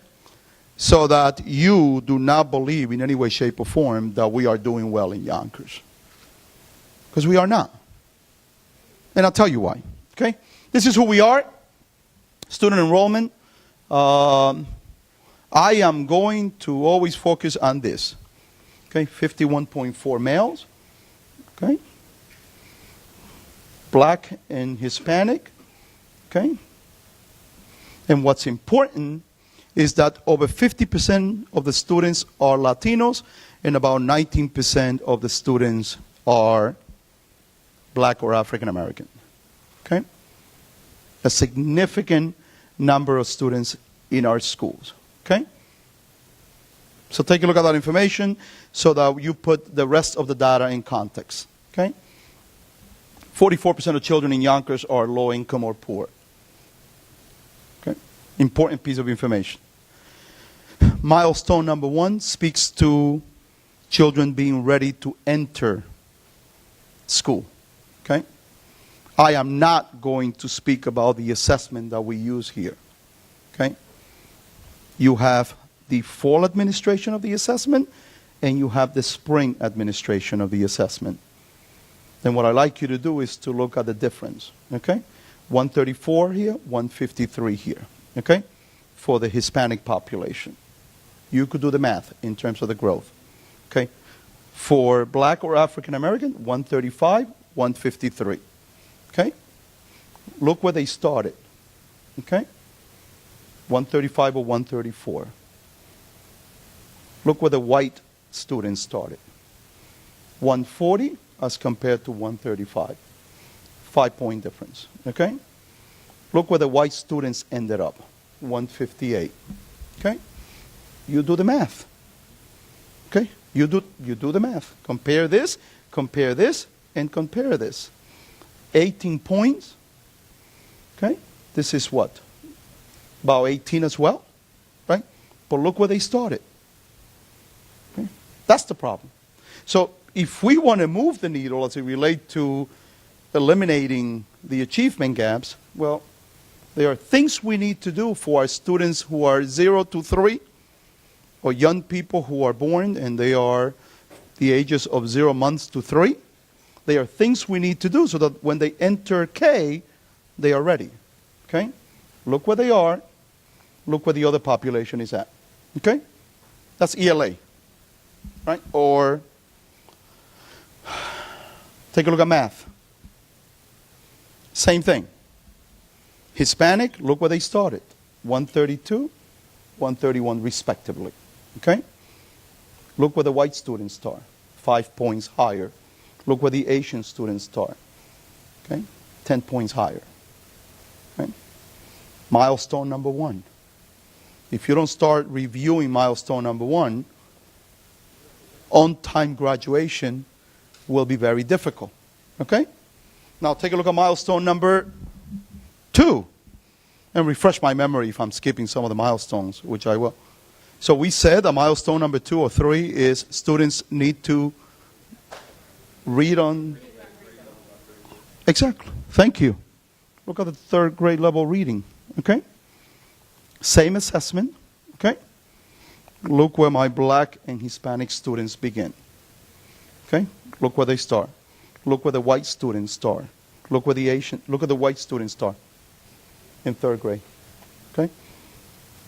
So that you do not believe in any way, shape, or form that we are doing well in Yonkers. Because we are not. And I'll tell you why. Okay? This is who we are. Student enrollment. I am going to always focus on this. Okay? 51.4 males. Okay? Black and Hispanic. Okay? And what's important is that over 50% of the students are Latinos and about 19% of the students are Black or African American. Okay? A significant number of students in our schools. Okay? So take a look at that information so that you put the rest of the data in context. Okay? 44% of children in Yonkers are low income or poor. Okay? Important piece of information. Milestone number 1 speaks to children being ready to enter school. Okay? I am not going to speak about the assessment that we use here. Okay? You have the fall administration of the assessment and you have the spring administration of the assessment. Then what I'd like you to do is to look at the difference. Okay? 134 here, 153 here. Okay? For the Hispanic population. You could do the math in terms of the growth. Okay? For Black or African American, 135, 153. Okay? Look where they started. Okay? 135 or 134. Look where the white students started. 140 as compared to 135. 5-point difference. Okay? Look where the white students ended up. 158. Okay? You do the math. Okay? You do the math. Compare this, and compare this. 18 points. Okay? This is what? About 18 as well. Right? But look where they started. Okay? That's the problem. So if we want to move the needle as it relates to eliminating the achievement gaps, well, there are things we need to do for our students who are 0 to 3, or young people who are born and they are the ages of 0 months to 3. They are things we need to do so that when they enter K, they are ready. Okay? Look where they are. Look where the other population is at. Okay? That's ELA. Right? Or take a look at math. Same thing. Hispanic, look where they started. 132, 131 respectively. Okay? Look where the white students start. 5 points higher. Look where the Asian students start. Okay? 10 points higher. Okay? Milestone number 1. If you don't start reviewing milestone number 1, on-time graduation will be very difficult. Okay? Now take a look at milestone number 2. And refresh my memory if I'm skipping some of the milestones, which I will. So we said that milestone number 2 or 3 is students need to read on. Exactly. Thank you. Look at the 3rd grade level reading. Okay? Same assessment. Okay? Look where my black and Hispanic students begin. Okay? Look where they start. Look where the white students start. Look where the Asian, look at the white students start in 3rd grade. Okay?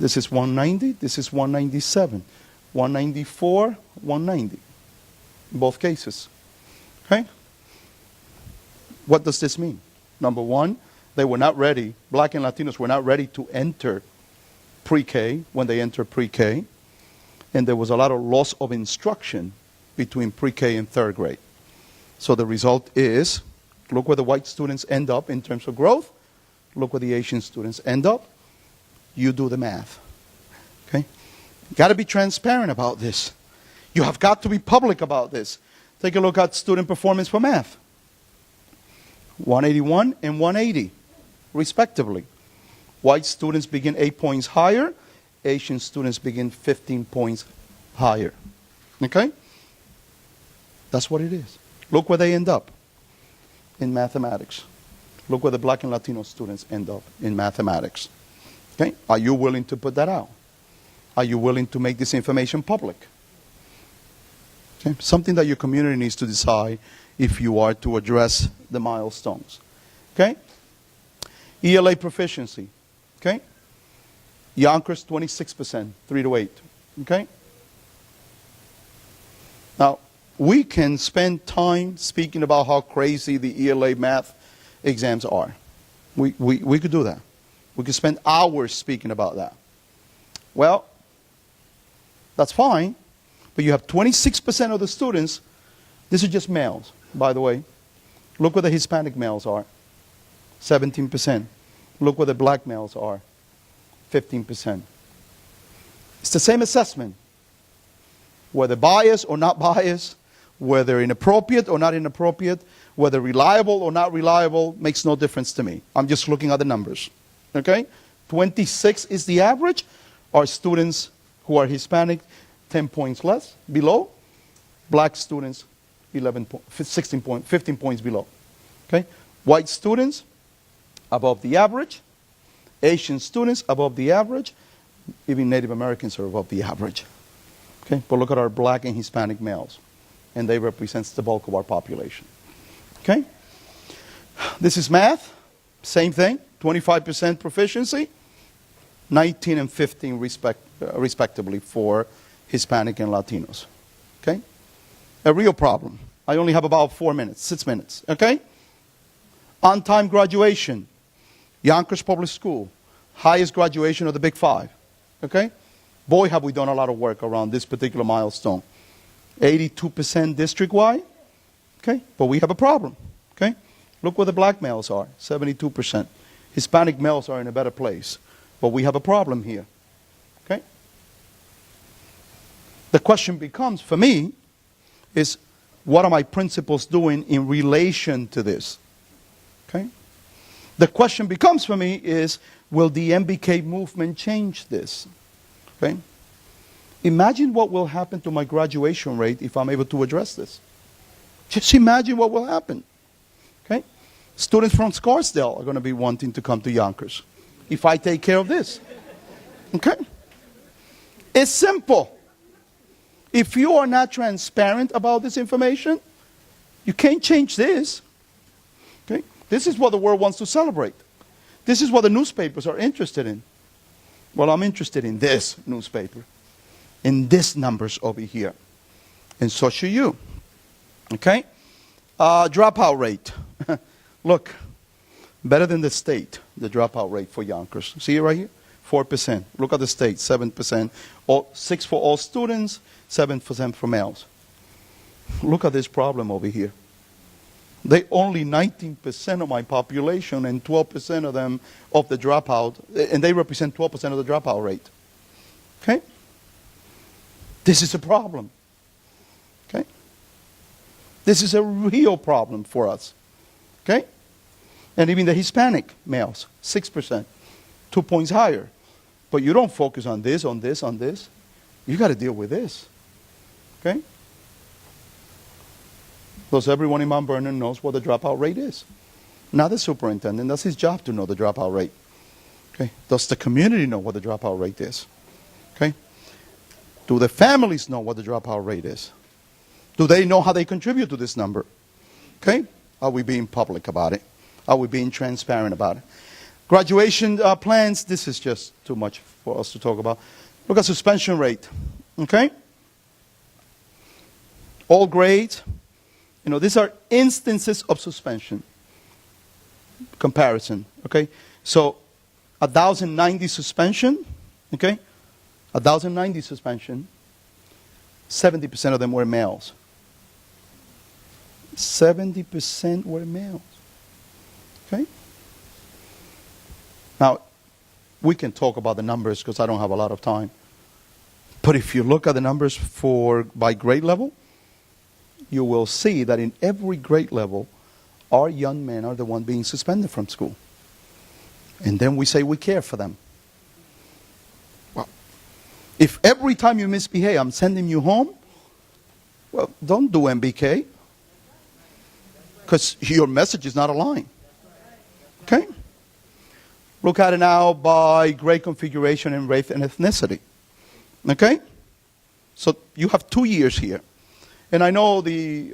This is 190, this is 197. 194, 190. In both cases. Okay? What does this mean? Number 1, they were not ready, black and Latinos were not ready to enter pre-K when they entered pre-K. And there was a lot of loss of instruction between pre-K and 3rd grade. So the result is, look where the white students end up in terms of growth. Look where the Asian students end up. You do the math. Okay? Got to be transparent about this. You have got to be public about this. Take a look at student performance for math. 181 and 180, respectively. White students begin 8 points higher. Asian students begin 15 points higher. Okay? That's what it is. Look where they end up in mathematics. Look where the black and Latino students end up in mathematics. Okay? Are you willing to put that out? Are you willing to make this information public? Okay? Something that your community needs to decide if you are to address the milestones. Okay? ELA proficiency. Okay? Yonkers, 26%, 3 to 8. Okay? Now, we can spend time speaking about how crazy the ELA math exams are. We could do that. We could spend hours speaking about that. Well, that's fine, but you have 26% of the students, this is just males, by the way. Look where the Hispanic males are, 17%. Look where the black males are, 15%. It's the same assessment. Whether biased or not biased, whether inappropriate or not inappropriate, whether reliable or not reliable, makes no difference to me. I'm just looking at the numbers. Okay? 26 is the average. Our students who are Hispanic, 10 points less, below. Black students, 15 points below. Okay? White students, above the average. Asian students, above the average. Even Native Americans are above the average. Okay? But look at our black and Hispanic males. And they represent the bulk of our population. Okay? This is math. Same thing. 25% proficiency. 19 and 15 respectively for Hispanic and Latinos. Okay? A real problem. I only have about 6 minutes. Okay? On-time graduation. Yonkers Public School. Highest graduation of the Big Five. Okay? Boy, have we done a lot of work around this particular milestone. 82% district-wide. Okay? But we have a problem. Okay? Look where the black males are, 72%. Hispanic males are in a better place. But we have a problem here. Okay? The question becomes, for me, is what are my principals doing in relation to this? Okay? The question becomes for me is, will the MBK movement change this? Okay? Imagine what will happen to my graduation rate if I'm able to address this. Just imagine what will happen. Okay? Students from Scarsdale are going to be wanting to come to Yonkers if I take care of this. Okay? It's simple. If you are not transparent about this information, you can't change this. Okay? This is what the world wants to celebrate. This is what the newspapers are interested in. Well, I'm interested in this newspaper, in these numbers over here. And so should you. Okay? Dropout rate. Look, better than the state, the dropout rate for Yonkers. See it right here? 4%. Look at the state, 7%. 6 for all students, 7% for males. Look at this problem over here. They only 19% of my population and 12% of them of the dropout, and they represent 12% of the dropout rate. Okay? This is a problem. Okay? This is a real problem for us. Okay? And even the Hispanic males, 6%, 2 points higher. But you don't focus on this, on this, on this. You got to deal with this. Okay? Because everyone in Mount Vernon knows what the dropout rate is. Not the superintendent. That's his job to know the dropout rate. Okay? Does the community know what the dropout rate is? Okay? Do the families know what the dropout rate is? Do they know how they contribute to this number? Okay? Are we being public about it? Are we being transparent about it? Graduation plans, this is just too much for us to talk about. Look at suspension rate. Okay? All grades. You know, these are instances of suspension. Comparison. Okay? So, 1,090 suspension. Okay? 1,090 suspension. 70% of them were males. 70% were males. Okay? Now, we can talk about the numbers because I don't have a lot of time. But if you look at the numbers by grade level, you will see that in every grade level, our young men are the ones being suspended from school. And then we say we care for them. Well, if every time you misbehave, I'm sending you home, well, don't do MBK. Because your message is not aligned. Okay? Look at it now by grade configuration and race and ethnicity. Okay? So you have 2 years here. And I know the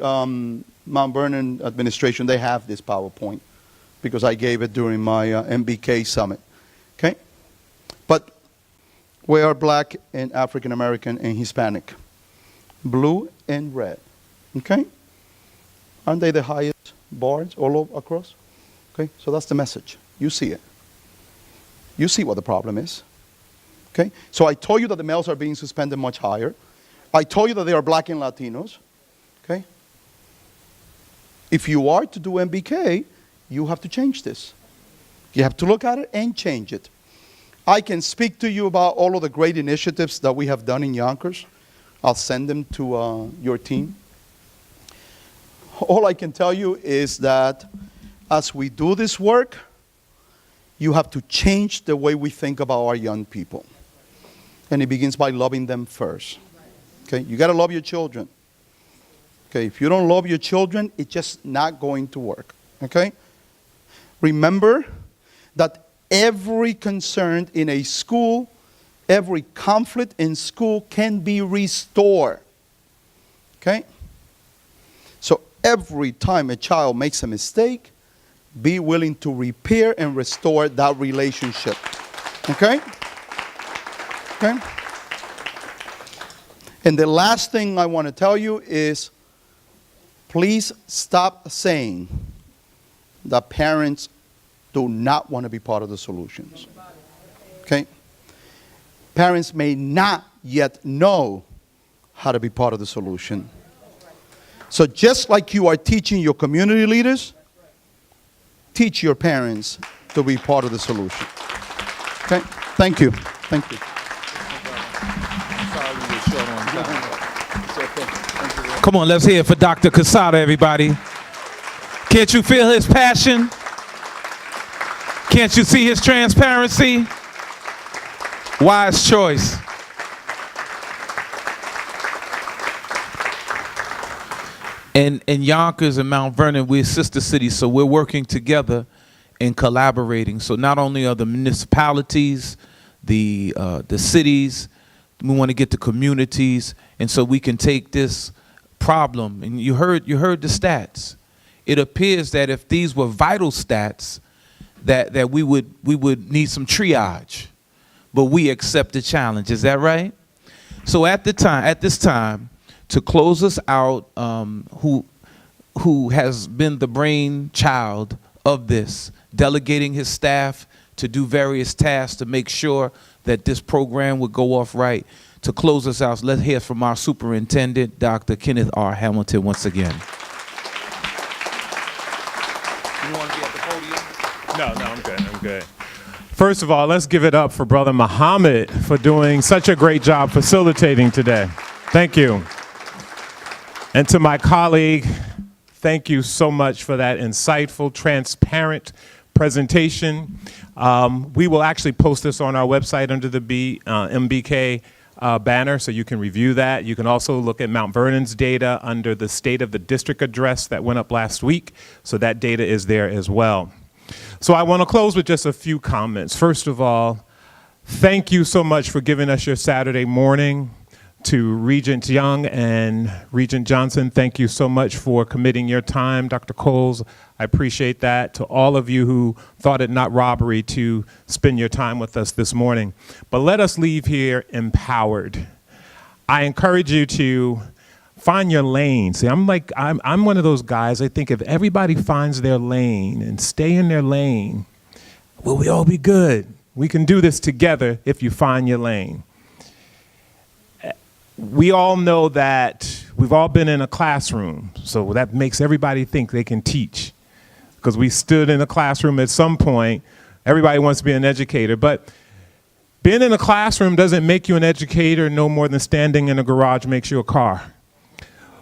Mount Vernon administration, they have this PowerPoint because I gave it during my MBK summit. Okay? But we are black and African American and Hispanic. Blue and red. Okay? Aren't they the highest bars all over across? Okay? So that's the message. You see it. You see what the problem is. Okay? So I told you that the males are being suspended much higher. I told you that they are black and Latinos. Okay? If you are to do MBK, you have to change this. You have to look at it and change it. I can speak to you about all of the great initiatives that we have done in Yonkers. I'll send them to your team. All I can tell you is that as we do this work, you have to change the way we think about our young people. And it begins by loving them first. Okay? You got to love your children. Okay? If you don't love your children, it's just not going to work. Okay? Remember that every concern in a school, every conflict in school can be restored. Okay? So every time a child makes a mistake, be willing to repair and restore that relationship. Okay? Okay? And the last thing I want to tell you is, please stop saying that parents do not want to be part of the solutions. Okay? Parents may not yet know how to be part of the solution. So just like you are teaching your community leaders, teach your parents to be part of the solution. Okay? Thank you. Thank you. Come on, let's hear it for Dr. Quesada, everybody. Can't you feel his passion? Can't you see his transparency? Wise choice. And Yonkers and Mount Vernon, we're sister cities, so we're working together and collaborating. So not only are the municipalities, the cities, we want to get the communities And so we can take this problem, and you heard the stats. It appears that if these were vital stats, that we would need some triage, but we accept the challenge. Is that right? So at this time, to close us out, who has been the brainchild of this, delegating his staff to do various tasks to make sure that this program would go off right. To close us out, let's hear from our superintendent, Dr. Kenneth R. Hamilton, once again. You want to be at the podium? No, I'm good. First of all, let's give it up for Brother Muhammad for doing such a great job facilitating today. Thank you. And to my colleague, thank you so much for that insightful, transparent presentation. We will actually post this on our website under the MBK banner, so you can review that. You can also look at Mount Vernon's data under the State of the District address that went up last week, so that data is there as well. So I want to close with just a few comments. First of all, thank you so much for giving us your Saturday morning. To Regent Young and Regent Johnson, thank you so much for committing your time. Dr. Coles, I appreciate that. To all of you who thought it not robbery to spend your time with us this morning. But let us leave here empowered. I encourage you to find your lane. See, I'm one of those guys, I think if everybody finds their lane and stay in their lane, will we all be good? We can do this together if you find your lane. We all know that we've all been in a classroom, so that makes everybody think they can teach. Because we stood in a classroom at some point, everybody wants to be an educator, but being in a classroom doesn't make you an educator no more than standing in a garage makes you a car.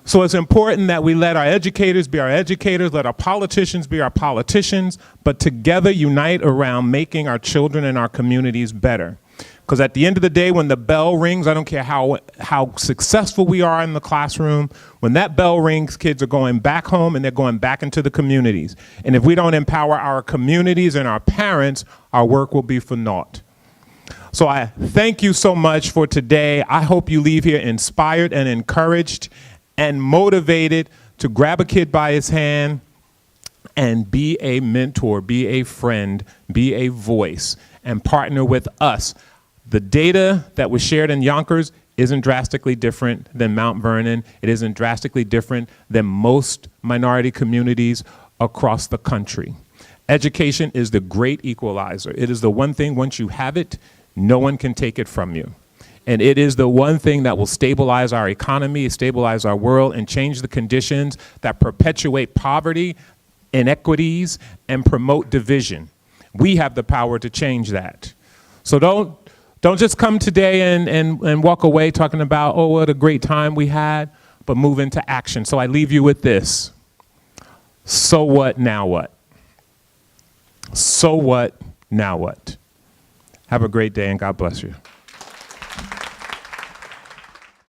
So it's important that we let our educators be our educators, let our politicians be our politicians, but together unite around making our children and our communities better. Because at the end of the day, when the bell rings, I don't care how successful we are in the classroom, when that bell rings, kids are going back home and they're going back into the communities. And if we don't empower our communities and our parents, our work will be for naught. So I thank you so much for today. I hope you leave here inspired and encouraged and motivated to grab a kid by his hand and be a mentor, be a friend, be a voice, and partner with us. The data that was shared in Yonkers isn't drastically different than Mount Vernon. It isn't drastically different than most minority communities across the country. Education is the great equalizer. It is the one thing, once you have it, no one can take it from you. And it is the one thing that will stabilize our economy, stabilize our world, and change the conditions that perpetuate poverty, inequities, and promote division. We have the power to change that. So don't just come today and walk away talking about, oh, what a great time we had, but move into action. So I leave you with this. So what, now what? So what, now what? Have a great day and God bless you.